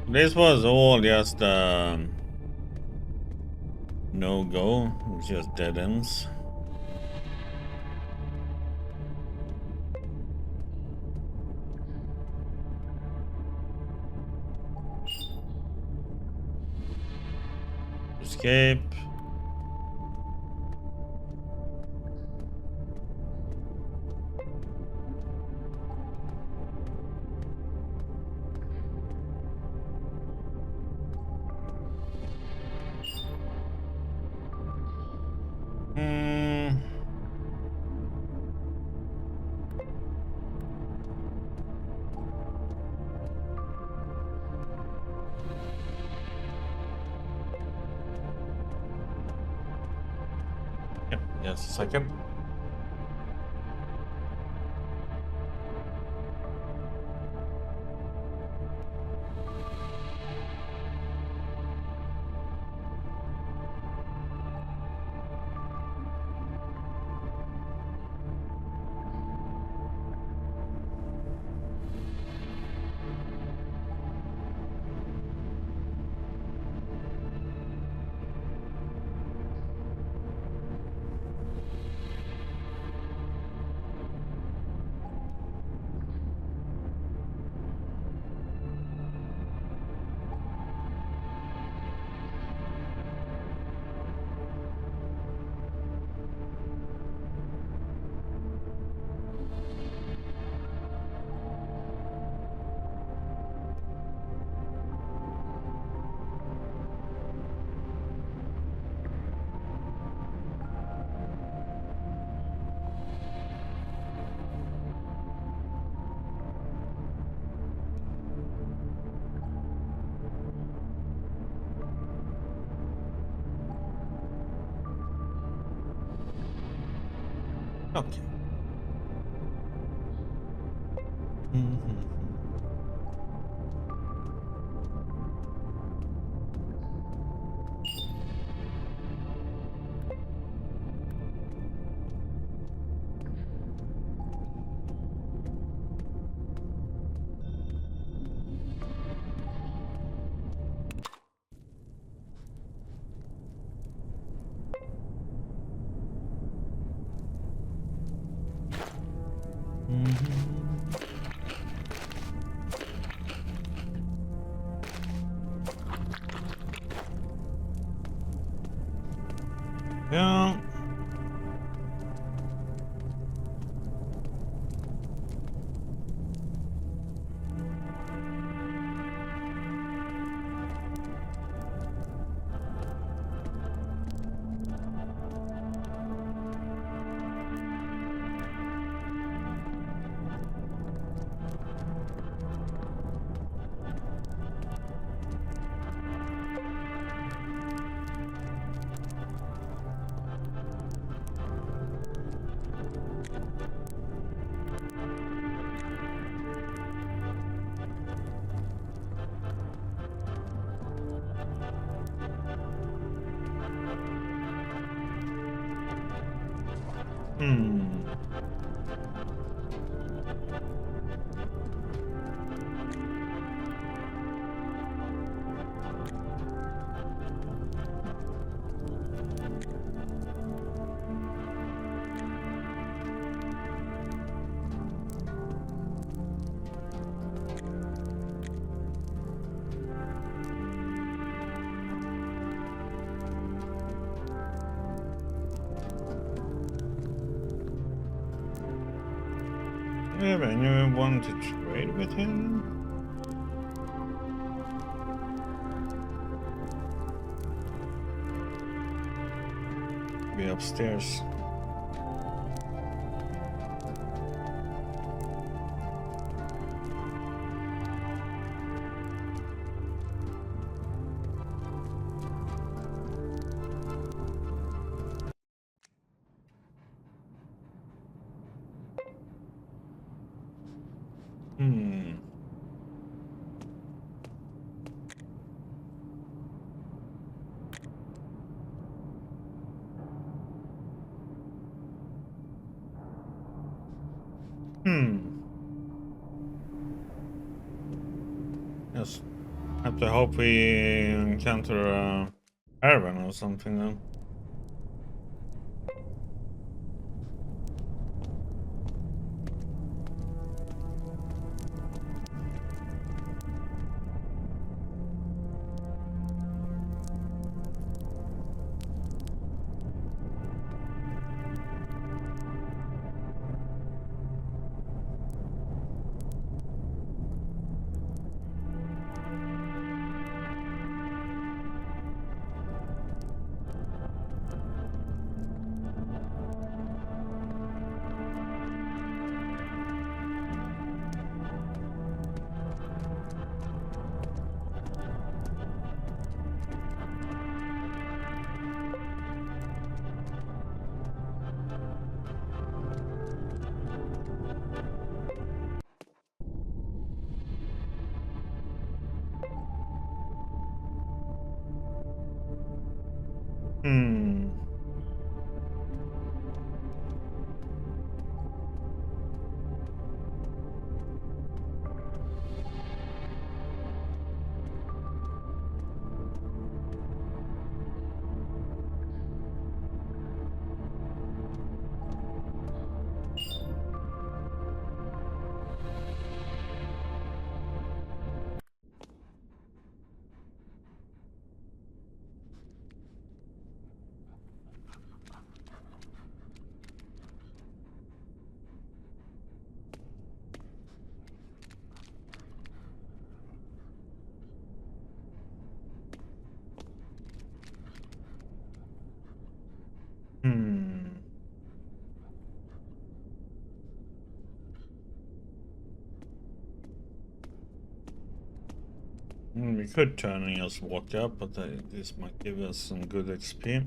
This was all just no go, just dead ends. Escape. Yep, just a second. Okay. Mm-hmm. Yeah. Hmm. Have anyone want to trade with him? Be upstairs. Hmm. Hmm. Yes. Have to hope we encounter a caravan or something then. Hmm. Hmm. We could turn and just walk up, but this might give us some good XP.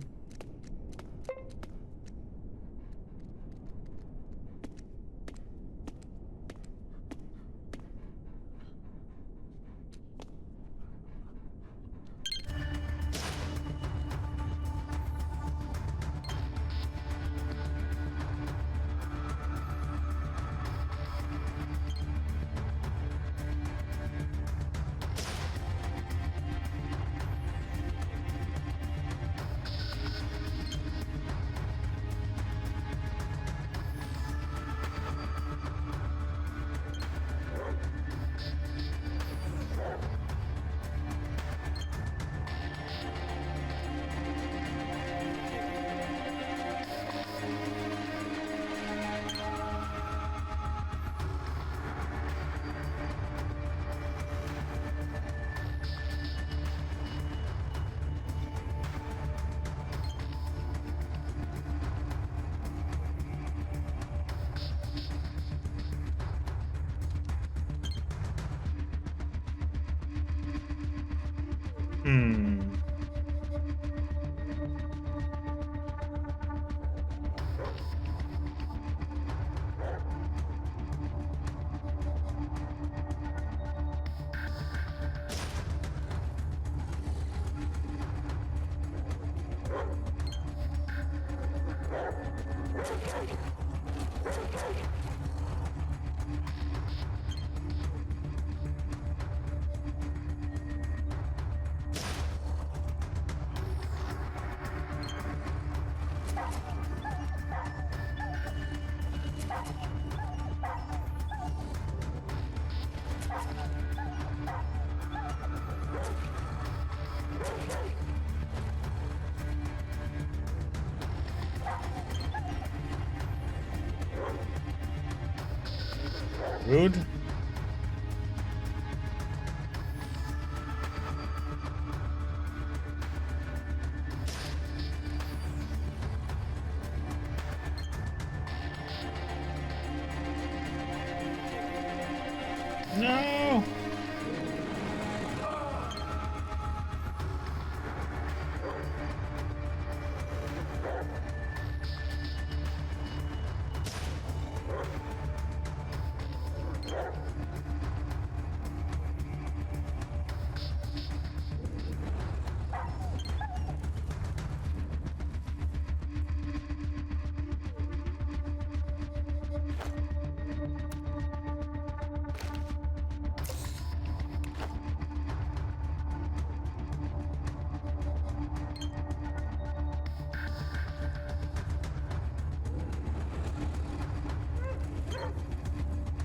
Hmm. Rude. No.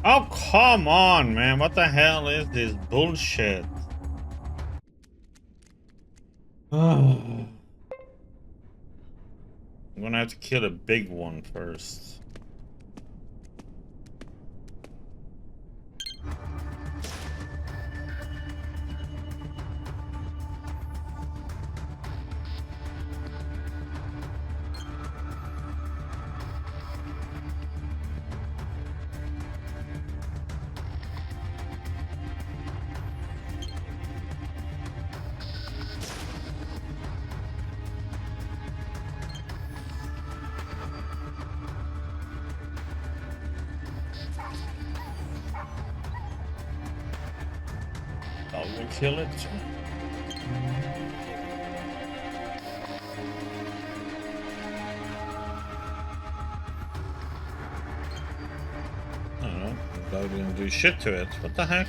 Oh, come on, man. What the hell is this bullshit? I'm gonna have to kill a big one first. I'll kill it. I don't know. I didn't do shit to it. What the heck?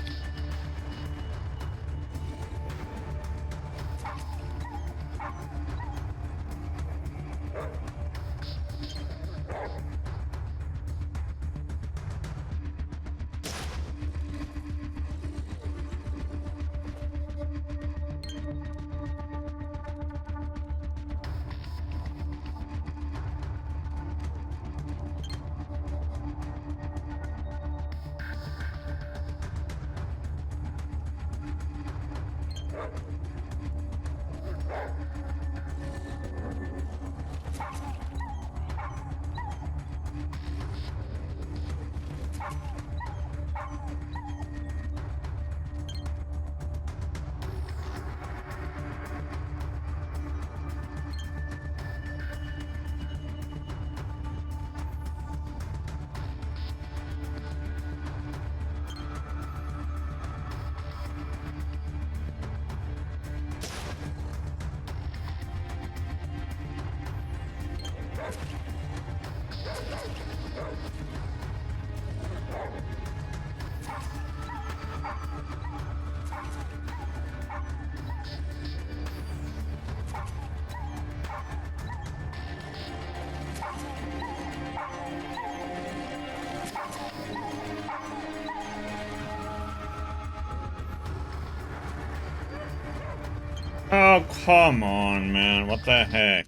Oh, come on, man. What the heck?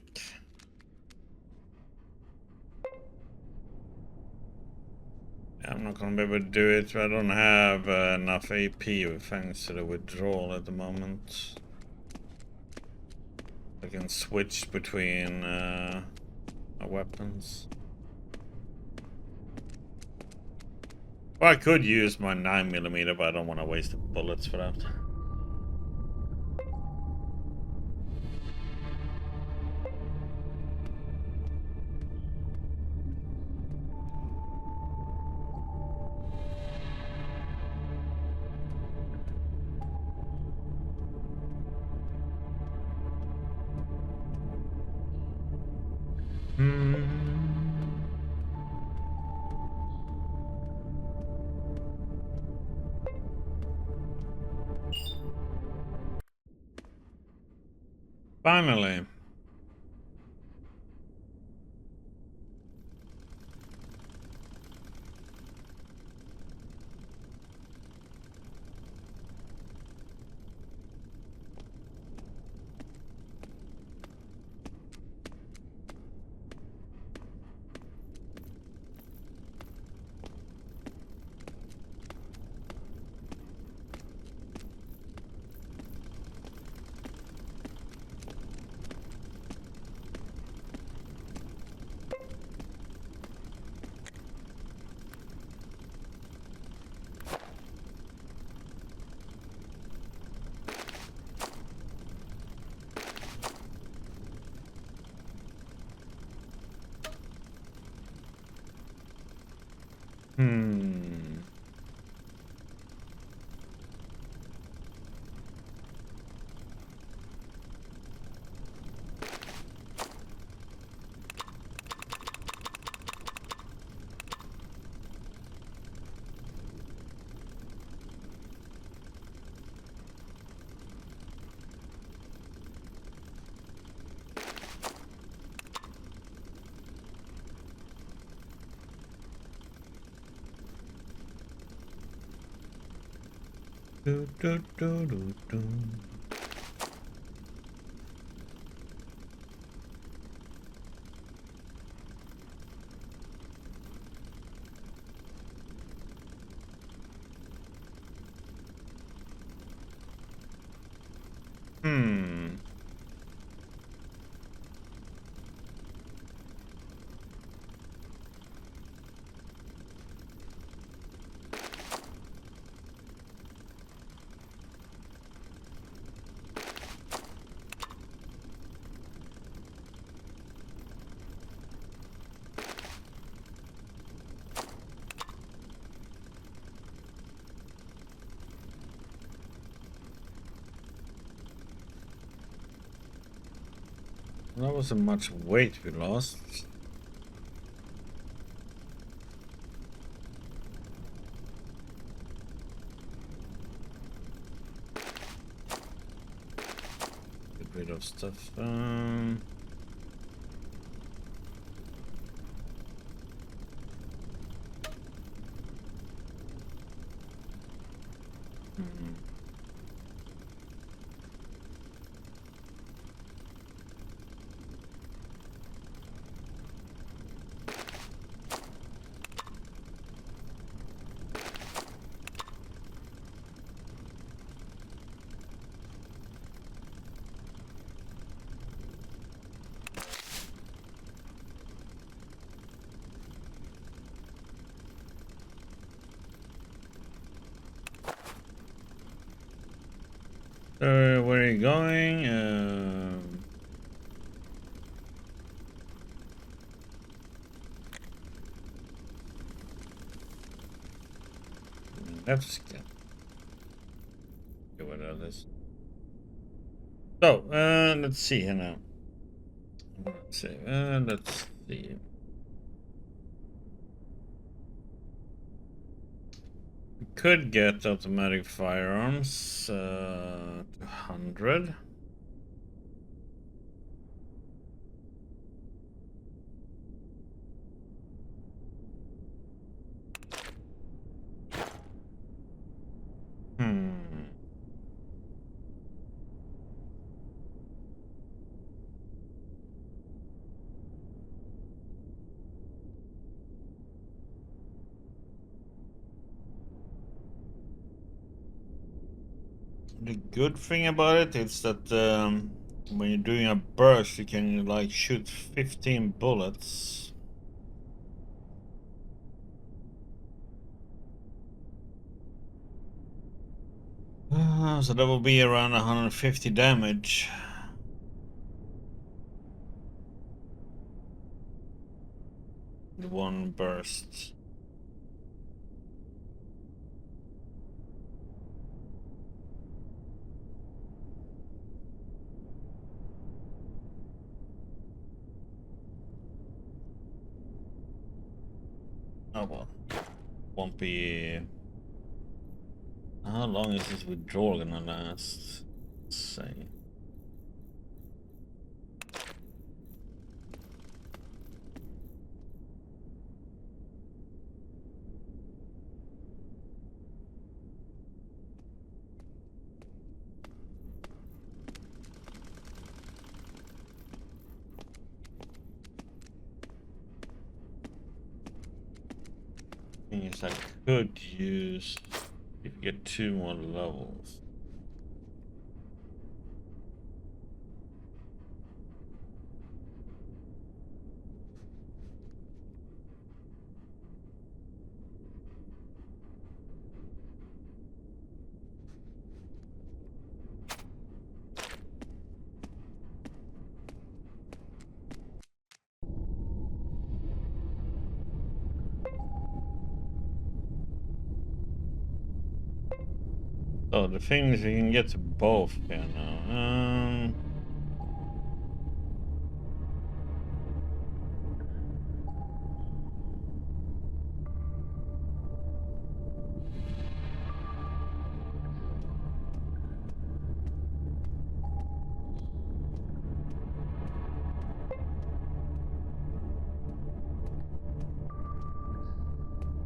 I'm not gonna be able to do it. I don't have enough AP thanks to the withdrawal at the moment. I can switch between my weapons. Well, I could use my 9mm, but I don't want to waste the bullets for that. Hmm. Finally. Hmm. Do, do, do, do, do. Hmm. That wasn't much weight we lost. Get rid of stuff. Where are you going? Let's get rid of this. So, let's see here now. Let's see. We could get automatic firearms to 100. Hmm. The good thing about it is that when you're doing a burst, you can like shoot 15 bullets. So that will be around 150 damage. The one burst. Oh well. Won't be... How long is this withdrawal gonna last? Let's see. Things I could use if you get 2 more levels. So the thing is you can get to both here now.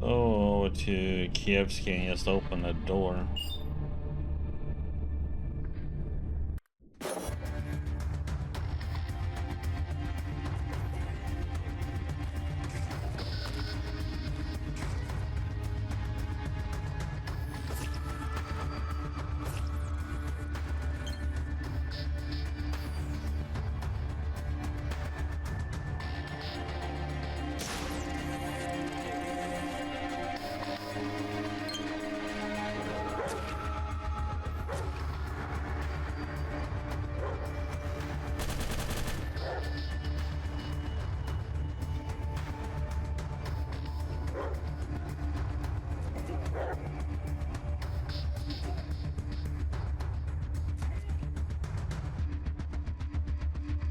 Over to Kievsky and just open the door.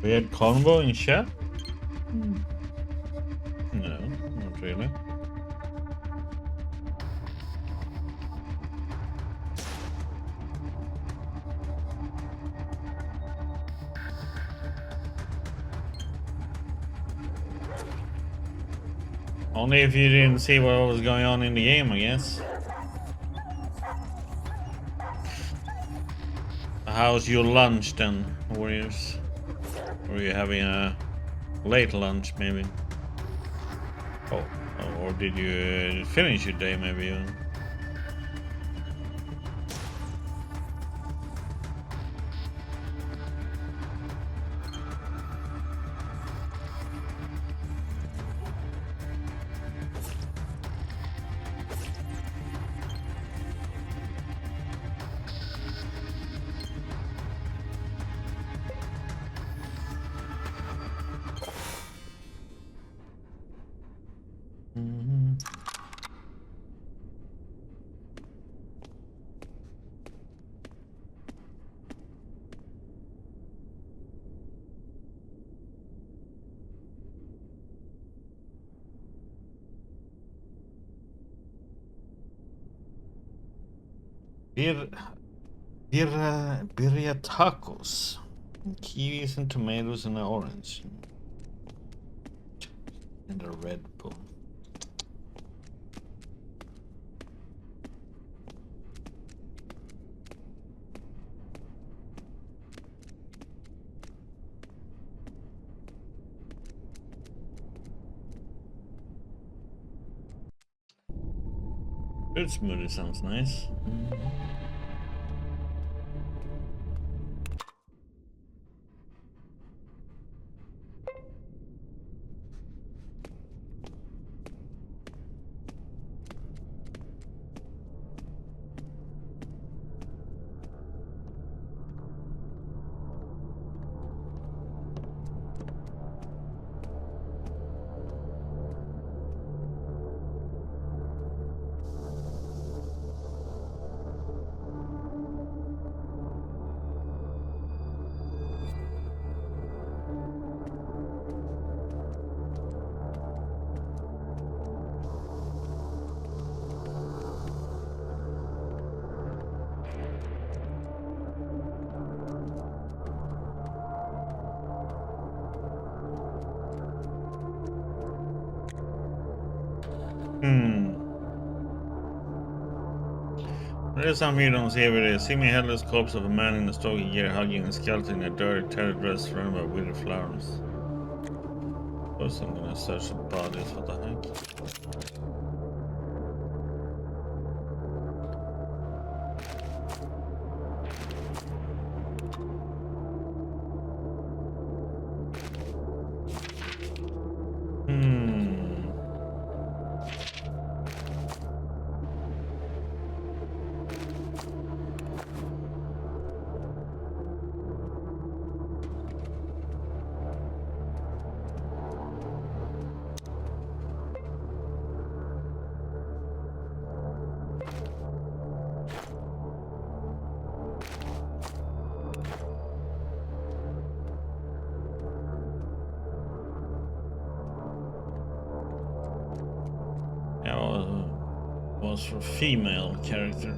Weird convo in chat? No, not really. Only if you didn't see what was going on in the game, I guess. How's your lunch then, Warriors? Or are you having a late lunch, maybe? Oh, or did you finish your day, maybe? Birria tacos. Kiwis and tomatoes and an orange. And a Red Bull. Fruit smoothie sounds nice. There is something you don't see every day. See me headless corpse of a man in a stocky gear hugging a skeleton in a dirty, tattered dress surrounded by withered flowers. First I'm gonna search the bodies, what the heck? Was for female character.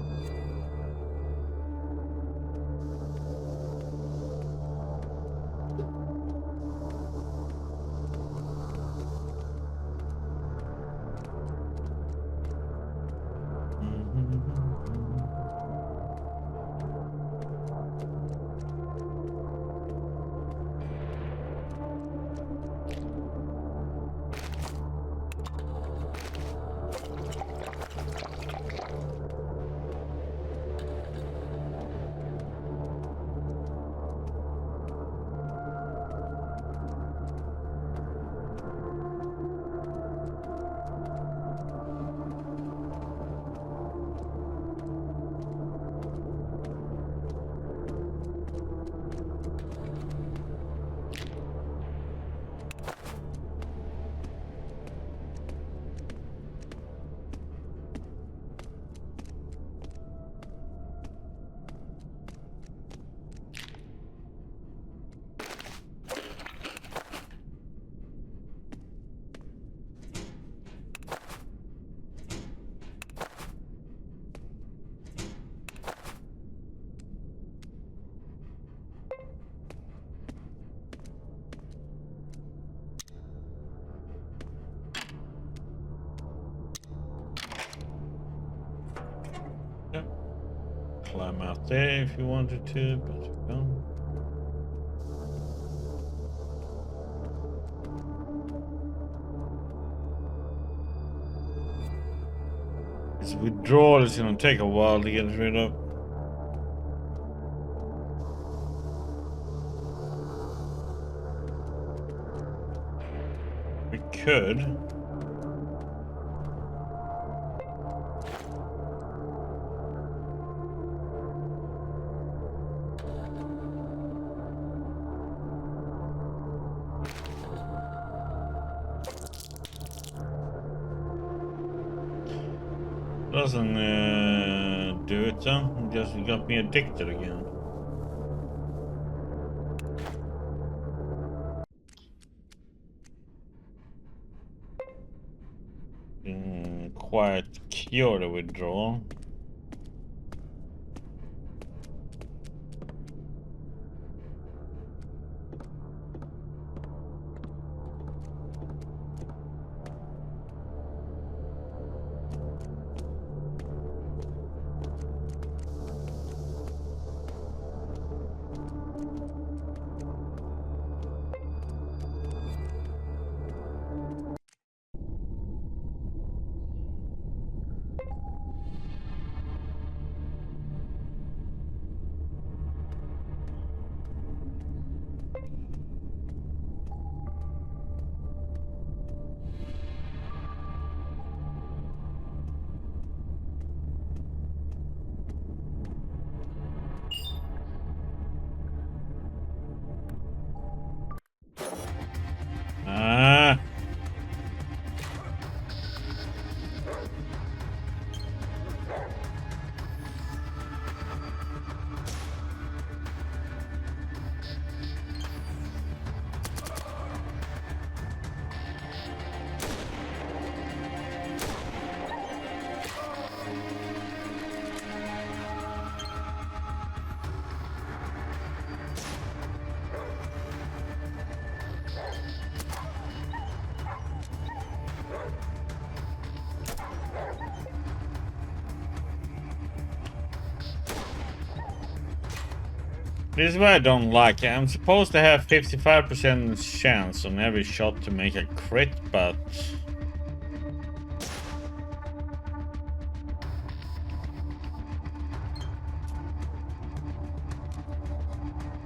Climb out there if you wanted to, but you don't. This withdrawal is gonna take a while to get rid of. We could. Doesn't do it though. Just got me addicted again. Didn't quite cure the withdrawal. This is what I don't like. I'm supposed to have 55% chance on every shot to make a crit, but...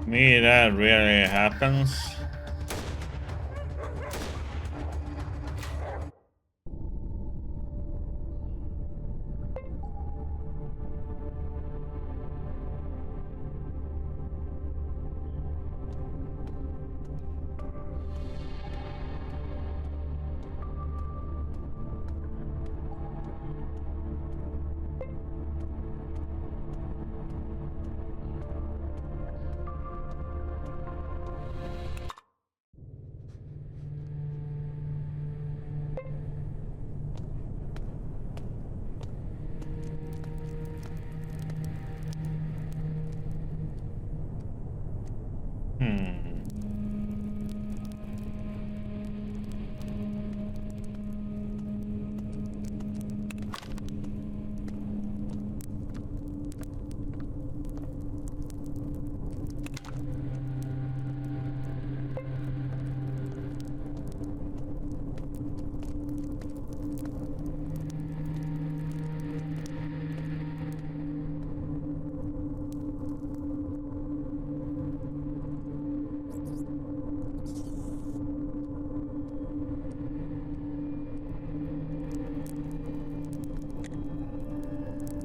me, that rarely happens.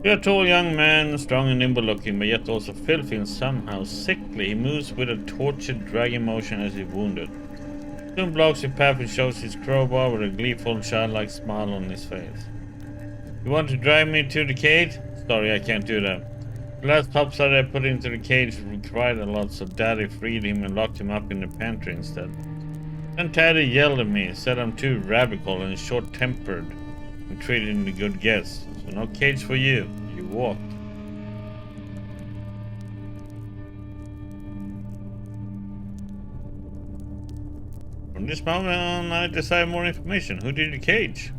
You're a tall young man, strong and nimble looking, but yet also filthy and somehow sickly. He moves with a tortured, dragging motion as if wounded. Soon blocks your path and shows his crowbar with a gleeful, childlike smile on his face. You want to drive me to the cage? Sorry, I can't do that. The last topside I put into the cage required a lot, so Daddy freed him and locked him up in the pantry instead. Then Daddy yelled at me, said I'm too radical and short-tempered and treating the good guests. So no cage for you. You walk. From this moment on, I desire more information. Who did the cage?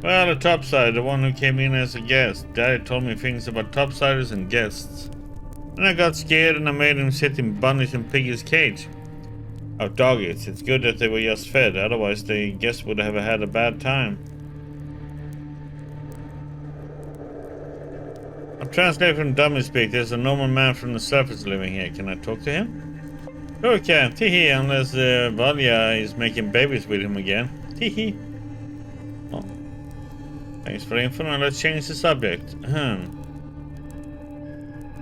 Well, the topside, the one who came in as a guest. Daddy told me things about topsiders and guests. Then I got scared and I made him sit in Bunny's and Piggy's cage. Oh, doggies, it's good that they were just fed, otherwise the guests would have had a bad time. I'm translating from dummy speak. There's a normal man from the surface living here. Can I talk to him? Sure can. Teehee, unless Valya is making babies with him again. Teehee. Oh. Thanks for the info. Now let's change the subject.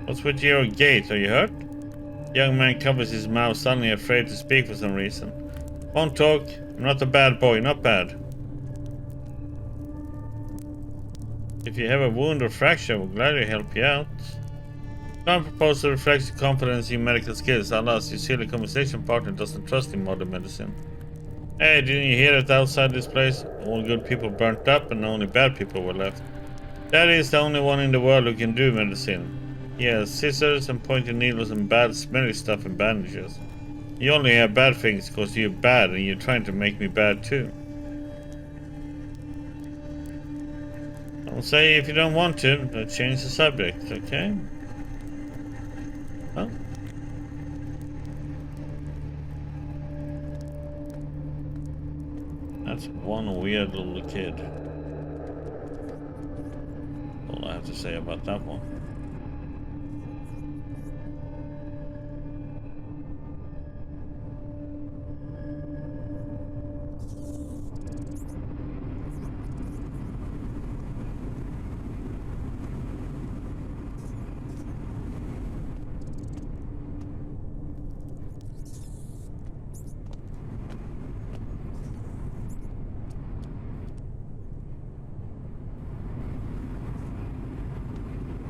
What's with your gait? Are you hurt? The young man covers his mouth, suddenly afraid to speak for some reason. Won't talk. I'm not a bad boy. Not bad. If you have a wound or fracture, we'll gladly help you out. Some proposal reflects your confidence in medical skills, unless your silly conversation partner doesn't trust in modern medicine. Hey, didn't you hear that outside this place? All good people burnt up and only bad people were left. Daddy is the only one in the world who can do medicine. He has scissors and pointing needles and bad smelly stuff and bandages. You only have bad things because you're bad and you're trying to make me bad too. Don't say if you don't want to, but change the subject, okay? Huh? That's one weird little kid. All I have to say about that one.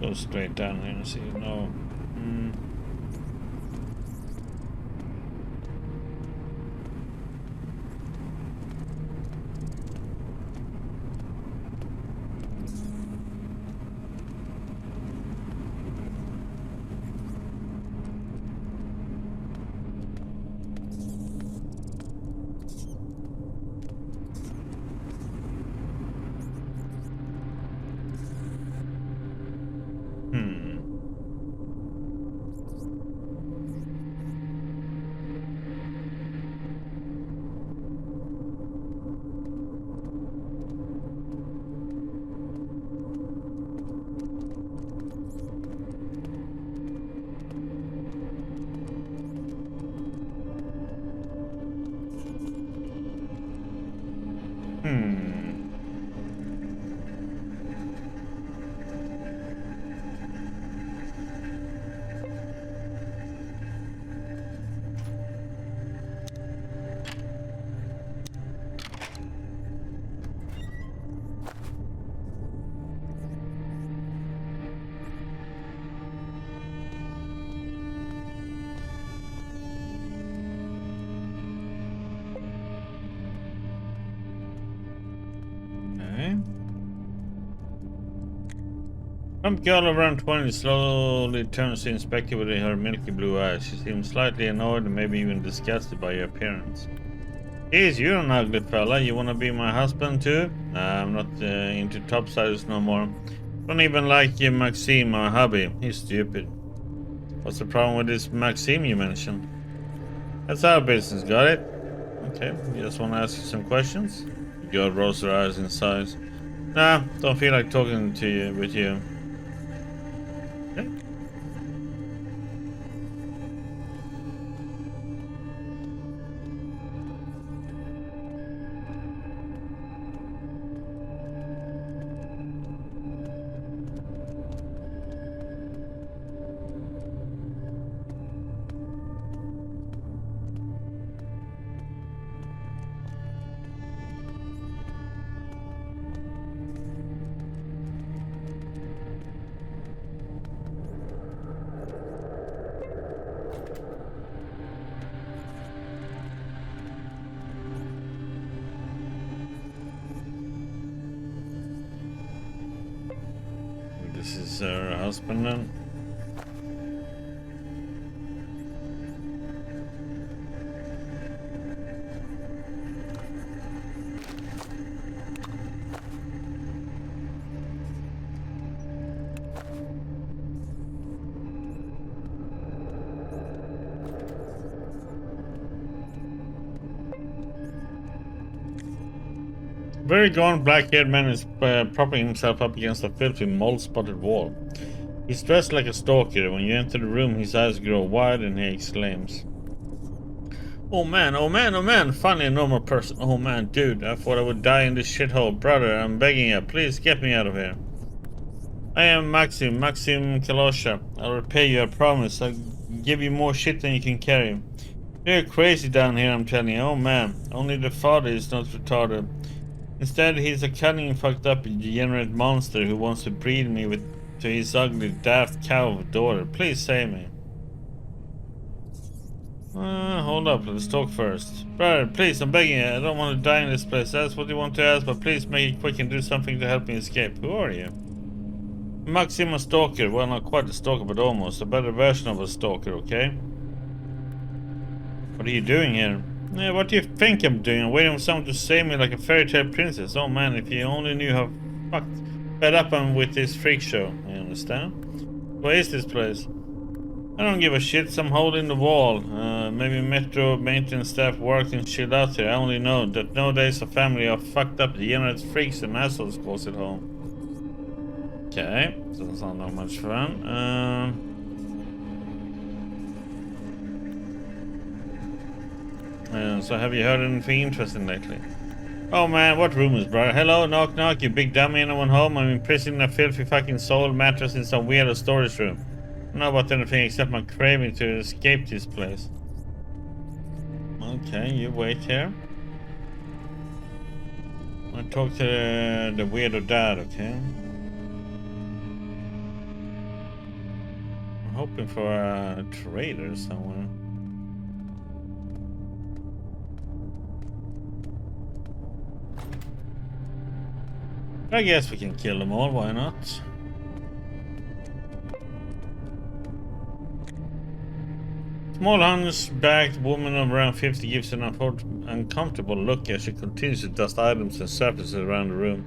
Go straight down here and see. No. Hmm. Okay. Some girl around 20 slowly turns to inspect you with her milky blue eyes. She seems slightly annoyed and maybe even disgusted by your appearance. Geez, you're an ugly fella. You wanna be my husband too? Nah, I'm not into topsiders no more. Don't even like Maxime, my hubby. He's stupid. What's the problem with this Maxime you mentioned? That's our business, got it? Okay, you just wanna ask you some questions? The girl rolls her eyes in sighs. Nah, don't feel like talking to you with you. Okay. This is her husband then. Very gaunt black-haired man is propping himself up against a filthy mold-spotted wall. He's dressed like a stalker. When you enter the room, his eyes grow wide and he exclaims, "Oh man, oh man, oh man, finally a normal person. Oh man, dude, I thought I would die in this shithole. Brother, I'm begging you, please get me out of here. I am Maxim Kalosha. I'll repay you, I promise. I'll give you more shit than you can carry. You're crazy down here, I'm telling you. Oh man, only the father is not retarded. Instead, he's a cunning, fucked up, degenerate monster who wants to breed me to his ugly, daft cow of a daughter. Please save me." Hold up, let's talk first. Brother, please, I'm begging you. I don't want to die in this place. That's what you want to ask, but please make it quick and do something to help me escape. Who are you? Maxim, a stalker. Well, not quite a stalker, but almost. A better version of a stalker, okay? What are you doing here? Yeah, what do you think I'm doing? I'm waiting for someone to save me like a fairy tale princess. Oh man, if you only knew how fed up I'm with this freak show. I understand. Where is this place? I don't give a shit. Some hole in the wall. Maybe Metro maintenance staff worked and shit out here. I only know that nowadays a family of fucked up degenerate freaks and assholes calls it home. Okay, doesn't sound like much fun. So have you heard anything interesting lately? Oh man, what rumors, brother? Hello, knock knock, you big dummy, anyone home? I'm imprisoned in a filthy fucking soul mattress in some weird storage room. I don't know about anything except my craving to escape this place. Okay, you wait here. I'll talk to the weirdo dad, okay? I'm hoping for a trader somewhere. I guess we can kill them all, why not? Small hunchbacked woman of around 50 gives an uncomfortable look as she continues to dust items and surfaces around the room.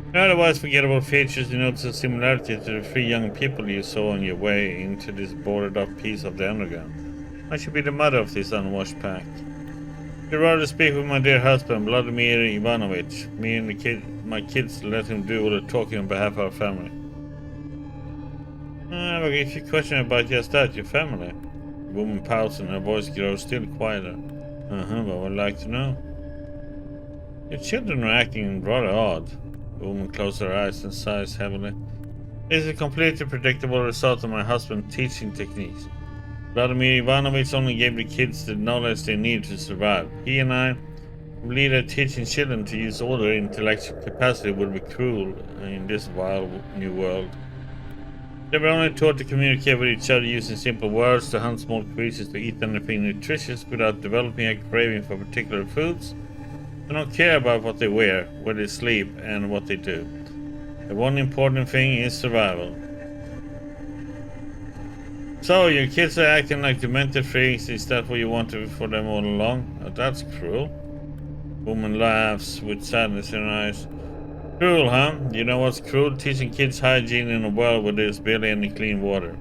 In otherwise forgettable features, you notice a similarity to the three young people you saw on your way into this boarded up piece of the underground. I should be the mother of this unwashed pack. I'd rather speak with my dear husband, Vladimir Ivanovich. Me and my kids let him do all the talking on behalf of our family. But if you question about just that, your family. The woman pouts and her voice grows still quieter. But I'd like to know. Your children are acting rather odd. The woman closed her eyes and sighs heavily. This is a completely predictable result of my husband's teaching techniques. Vladimir Ivanovich only gave the kids the knowledge they need to survive. He and I believe that teaching children to use all their intellectual capacity would be cruel in this wild new world. They were only taught to communicate with each other using simple words, to hunt small creatures, to eat anything nutritious without developing a craving for particular foods. They don't care about what they wear, where they sleep, and what they do. The one important thing is survival. So, your kids are acting like demented freaks. Is that what you wanted for them all along? Oh, that's cruel. Woman laughs with sadness in her eyes. Cruel, huh? You know what's cruel? Teaching kids hygiene in a world where there's barely any clean water.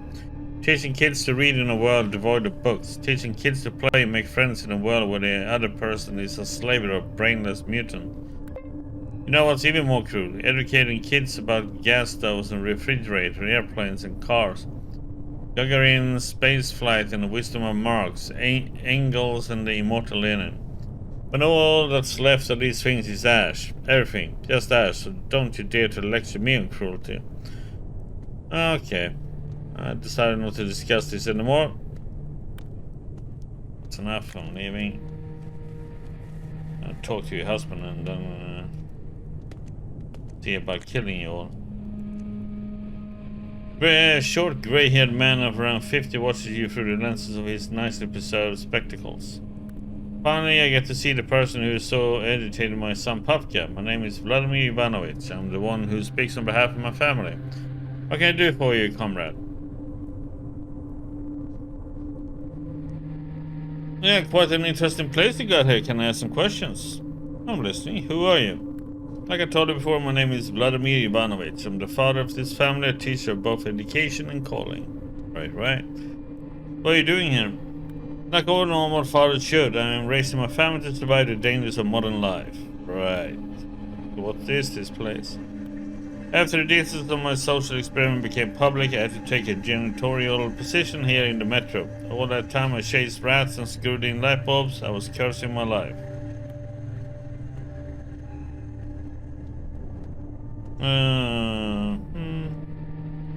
Teaching kids to read in a world devoid of books. Teaching kids to play and make friends in a world where the other person is a slave or a brainless mutant. You know what's even more cruel? Educating kids about gas stoves and refrigerators, airplanes and cars. Gagarin, spaceflight and the wisdom of Marx, Engels and the immortal Lenin. When all that's left of these things is ash. Everything. Just ash. So don't you dare to lecture me on cruelty. Okay. I decided not to discuss this anymore. It's enough. I'm leaving. I'll talk to your husband and then see about killing you all. A short grey-haired man of around 50 watches you through the lenses of his nicely preserved spectacles. Finally, I get to see the person who so educated my son Pavka. My name is Vladimir Ivanovich. I'm the one who speaks on behalf of my family. What can I do for you, comrade? Yeah, quite an interesting place you got here. Can I ask some questions? I'm listening. Who are you? Like I told you before, my name is Vladimir Ivanovich. I'm the father of this family, a teacher of both education and calling. Right. What are you doing here? Like all normal fathers should, I am raising my family to survive the dangers of modern life. Right. What is this place? After the details of my social experiment became public, I had to take a janitorial position here in the metro. All that time I chased rats and screwed in light bulbs. I was cursing my life.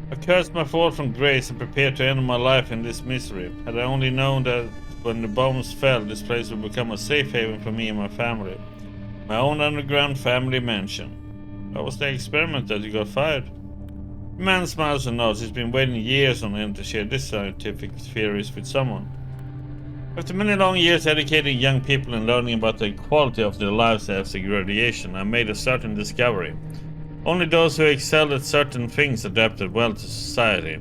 I cursed my fall from grace and prepared to end my life in this misery. Had I only known that when the bombs fell, this place would become a safe haven for me and my family. My own underground family mansion. What was the experiment that you got fired? The man smiles and nods. He's been waiting years on end to share this scientific theories with someone. After many long years educating young people and learning about the quality of their lives after graduation, I made a certain discovery. Only those who excelled at certain things adapted well to society.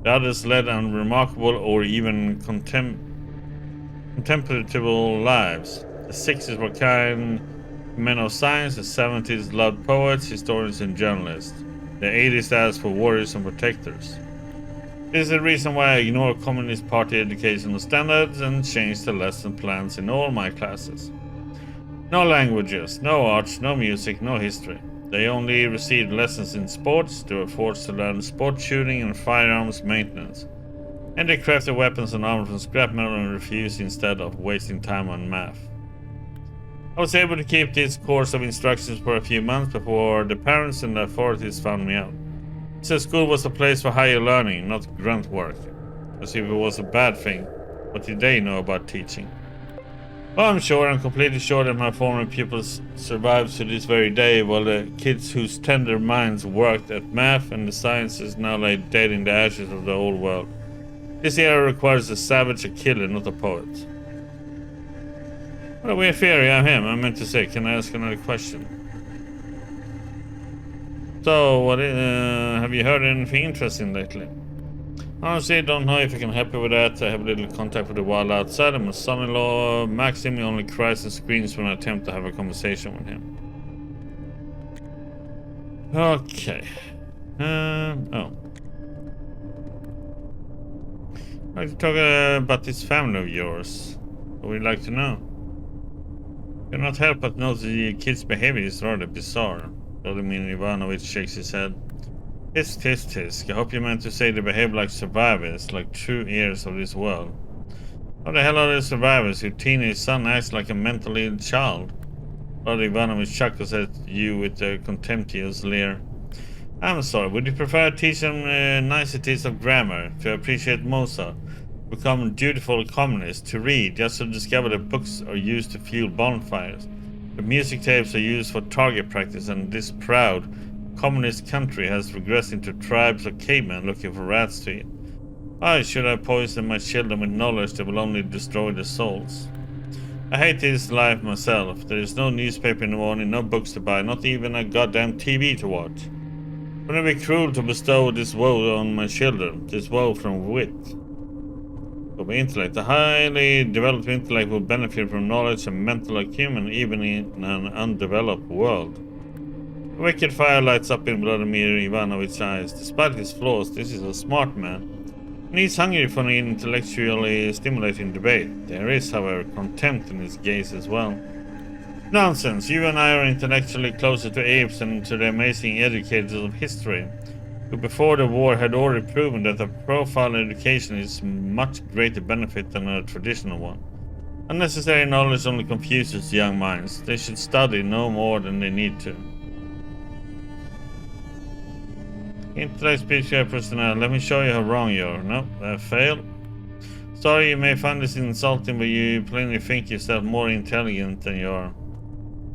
The others led unremarkable or even contemplative lives. The 60s were kind men of science, the 70s loved poets, historians and journalists. The 80s asked for warriors and protectors. This is the reason why I ignore Communist Party educational standards and change the lesson plans in all my classes. No languages, no arts, no music, no history. They only received lessons in sports. They were forced to learn sport shooting and firearms maintenance. And they crafted weapons and armor from scrap metal and refused instead of wasting time on math. I was able to keep this course of instructions for a few months before the parents and the authorities found me out. They said school was a place for higher learning, not grunt work. As if it was a bad thing. What did they know about teaching? Well, I'm completely sure that my former pupils survive to this very day, while the kids whose tender minds worked at math and the sciences now lay dead in the ashes of the old world. This era requires a savage, a killer, not a poet. What a weird theory I am. I meant to say, can I ask another question? So, have you heard anything interesting lately? Honestly, I don't know if I can help you with that. I have a little contact with the world outside, and my son-in-law, Maxim, only cries and screams when I attempt to have a conversation with him. Okay. I'd like to talk about this family of yours. What would you like to know? I cannot help but notice the kid's behavior is rather bizarre. Vladimir Ivanovich shakes his head. Tisk. I hope you meant to say they behave like survivors, like true heirs of this world. How the hell are they survivors? Your teenage son acts like a mentally ill child. Father Ivanovich chuckles at you with a contemptuous leer. I'm sorry, would you prefer to teach them niceties of grammar, to appreciate Mozart, become dutiful communists, to read, just to discover that books are used to fuel bonfires, the music tapes are used for target practice, and this proud, communist country has regressed into tribes of cavemen looking for rats to eat? Why should I poison my children with knowledge that will only destroy their souls? I hate this life myself. There is no newspaper in the morning, no books to buy, not even a goddamn TV to watch. Wouldn't it be cruel to bestow this woe on my children, this woe from wit? Of intellect. The highly developed intellect will benefit from knowledge and mental acumen even in an undeveloped world. A wicked fire lights up in Vladimir Ivanovich's eyes. Despite his flaws, this is a smart man. And he's hungry for an intellectually stimulating debate. There is, however, contempt in his gaze as well. Nonsense! You and I are intellectually closer to apes than to the amazing educators of history, who before the war had already proven that a profile education is much greater benefit than a traditional one. Unnecessary knowledge only confuses young minds. They should study no more than they need to. Intellect speech personnel, let me show you how wrong you are. No, I failed. Sorry, you may find this insulting, but you plainly think yourself more intelligent than you are.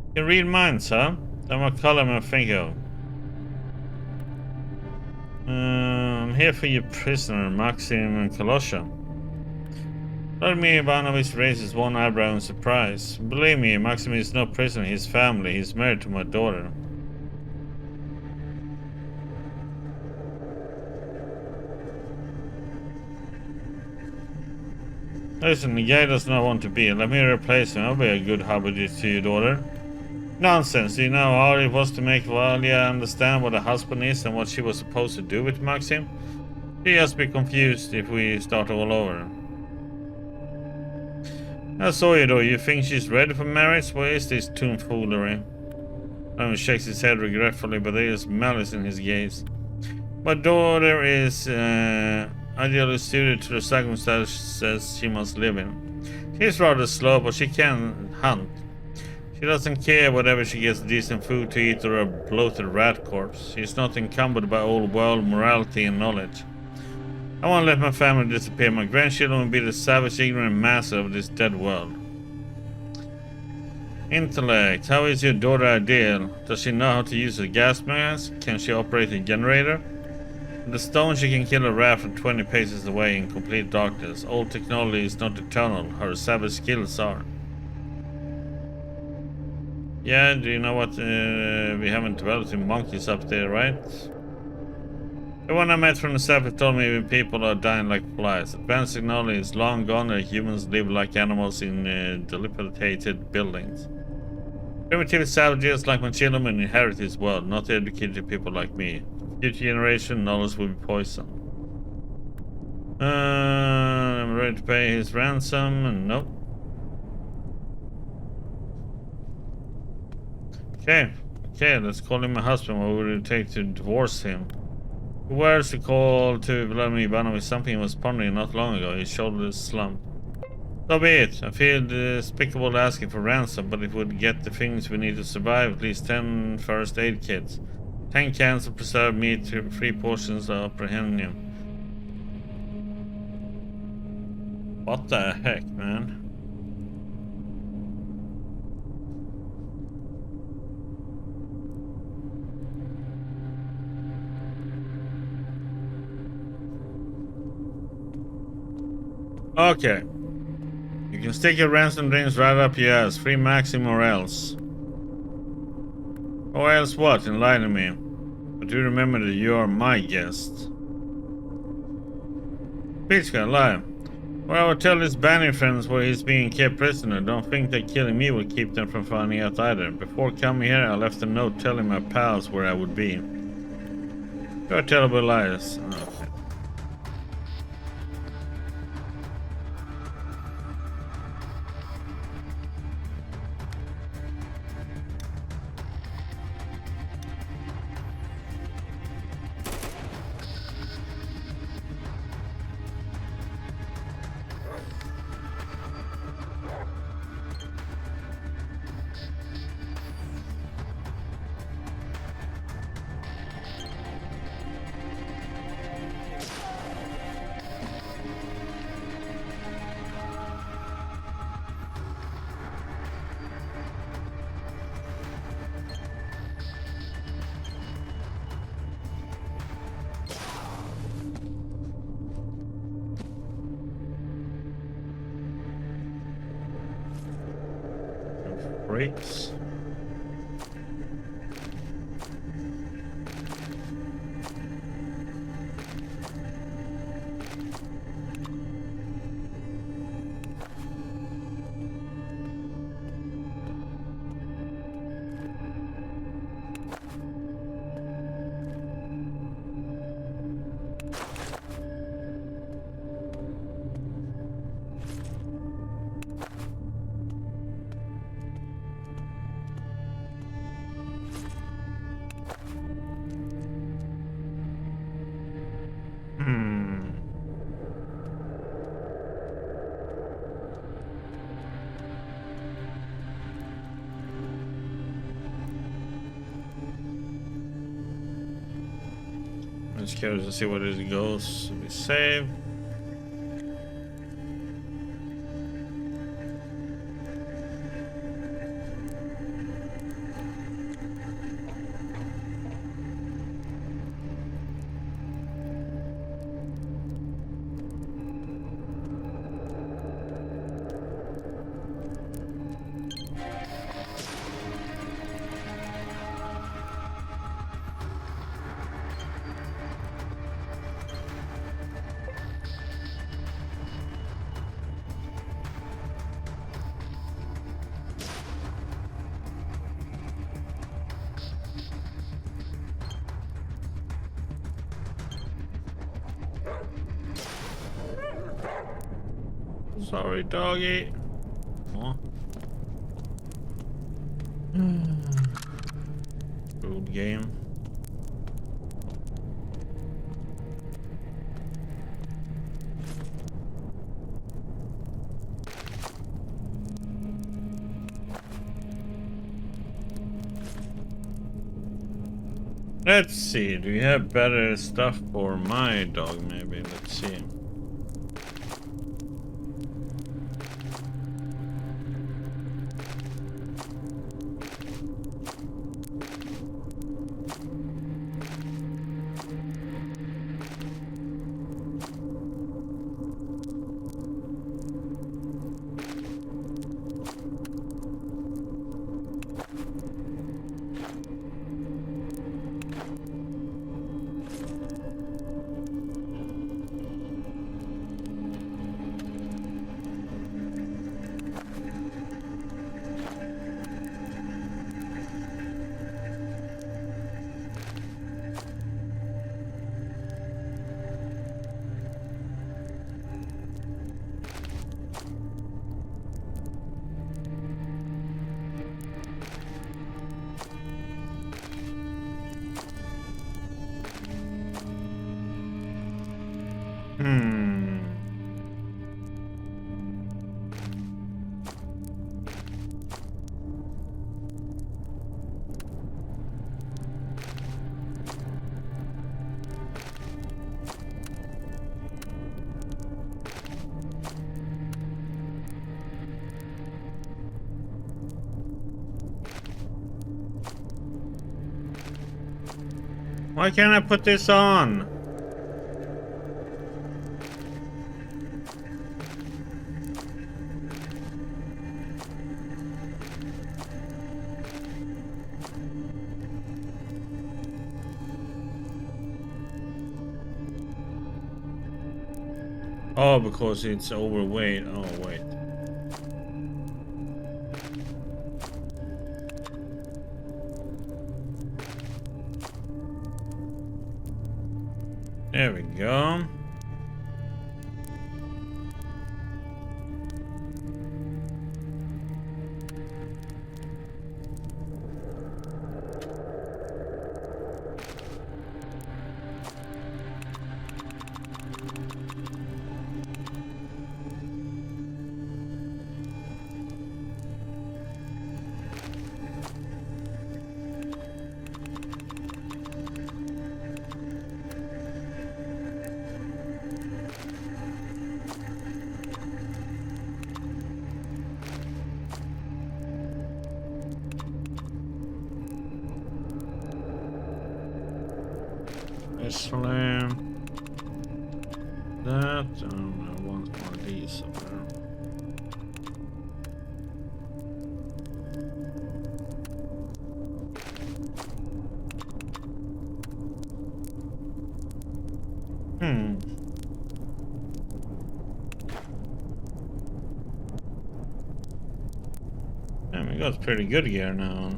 You can read minds, huh? Then what color am I thinking of? I'm here for your prisoner, Maxim and Kolosha. Vladimir Ivanovich raises one eyebrow in surprise. Believe me, Maxim is no prisoner, he's family. He's married to my daughter. Listen, the guy does not want to be. Let me replace him. I'll be a good husband to your daughter. Nonsense. Do you know how hard it was to make Valia understand what a husband is and what she was supposed to do with Maxim? She'll just be confused if we start all over. I saw you though. You think she's ready for marriage? What is this tomfoolery? He shakes his head regretfully, but there is malice in his gaze. My daughter is ideally suited to the circumstances she must live in. She's rather slow, but she can hunt. She doesn't care whether she gets decent food to eat or a bloated rat corpse. She's not encumbered by old world morality and knowledge. I won't let my family disappear. My grandchildren will be the savage, ignorant master of this dead world. Intellect. How is your daughter ideal? Does she know how to use a gas mask? Can she operate a generator? With the stone she can kill a rat from 20 paces away in complete darkness. Old technology is not eternal. Her savage skills are. Yeah, do you know what we haven't developed in monkeys up there, right? The one I met from the surface told me people are dying like flies. Advanced technology is long gone and humans live like animals in dilapidated buildings. Primitive savages like my children will inherit this world, not educated people like me. Future generation, knowledge will be poison. I'm ready to pay his ransom, and nope. Okay, let's call him my husband. What would it take to divorce him? Where's the call to Vladimir Ivanovich? Something he was pondering not long ago. His shoulders slumped. So be it. I feel despicable asking for ransom, but it would get the things we need to survive. At least 10 first aid kits. 10 cans of preserved meat, 3 portions of prehenium. What the heck, man? Okay. You can stick your ransom dreams right up your ass. Free Maxim or else. Or else what? Enlighten me. But do remember that you are my guest. Pichka, lie. Well, I will tell his bandit friends where he's being kept prisoner. Don't think that killing me will keep them from finding out either. Before coming here, I left a note telling my pals where I would be. You're terrible liars. Okay. crates. I'm just curious to see where this goes. We save. Sorry, doggy. Oh. Good game. Let's see, do we have better stuff for my dog maybe? Let's see. Why can't I put this on? Oh, because it's overweight. Oh, wait. There we go. Slam that, I want more of these up there. Hmm. Yeah, we got pretty good gear now.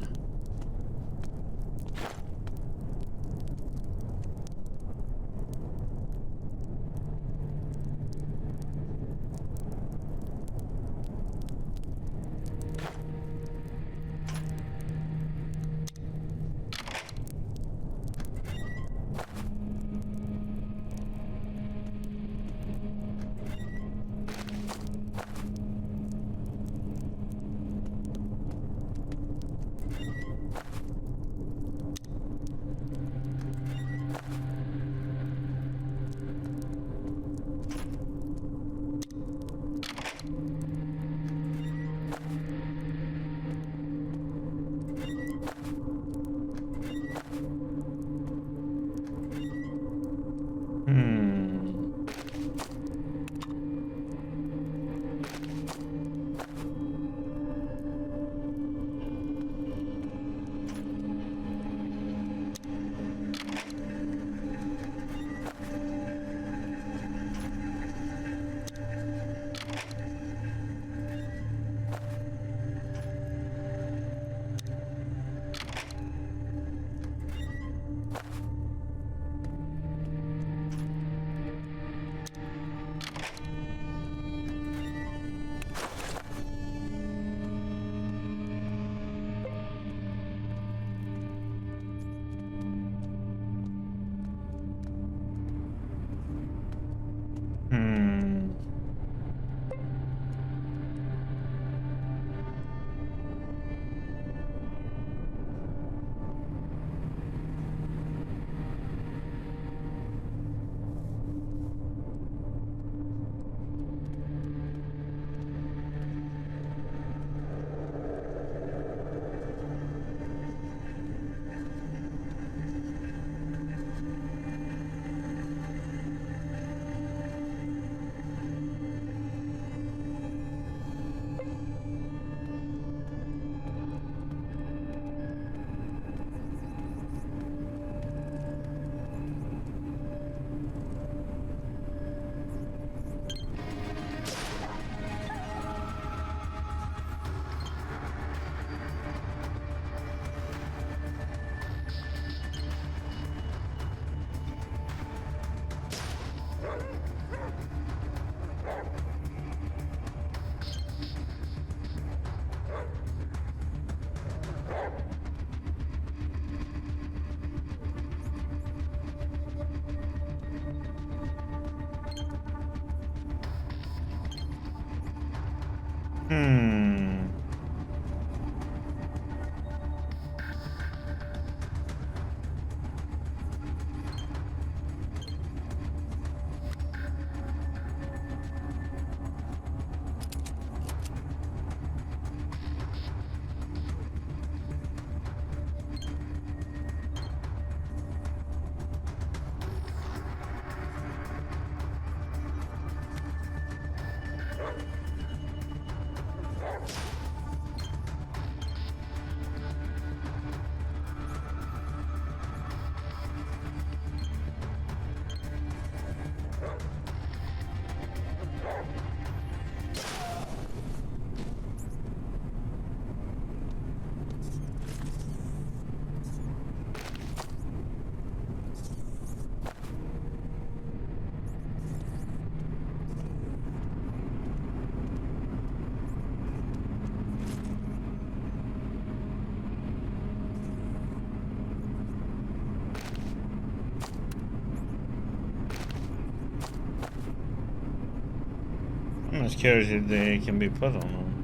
Hmm. Hmm. Hmm. I'm just curious if they can be put on them.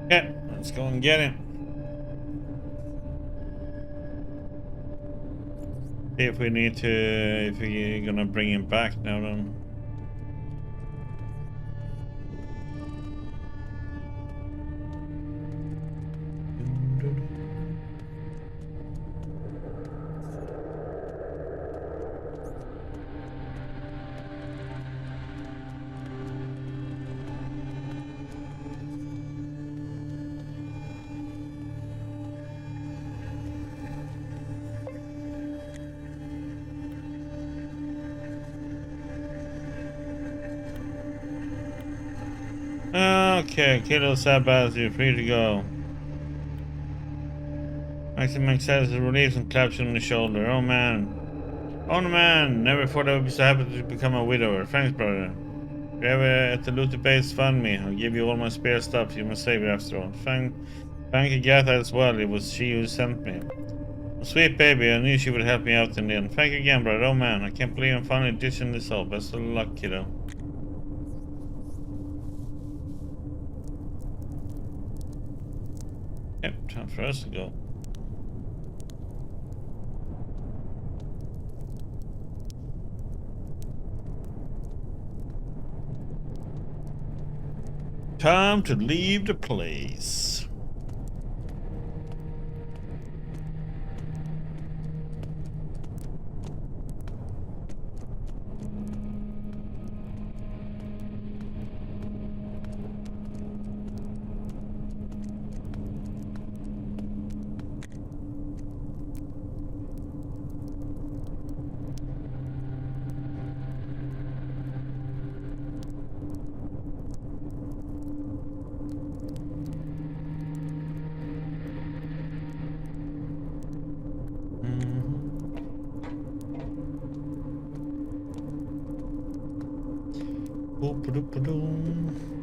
Okay, let's go and get him. See if we need to, if we're gonna bring him back now then. Okay, Kilo Sabbath, you're free to go. Maximum says the relief and claps him on the shoulder. Oh man. Oh man, never thought I would be so happy to become a widower. Thanks, brother. If you're ever at the Luther base, fund me. I'll give you all my spare stuff. You're my savior after all. Thank Agatha as well. It was she who sent me. Oh, sweet baby, I knew she would help me out in the end. Thank you again, brother. Oh man, I can't believe I'm finally dishing this up. Best of luck, kiddo. Yep, time for us to go. Time to leave the place. Boop-a-doop-a-doom.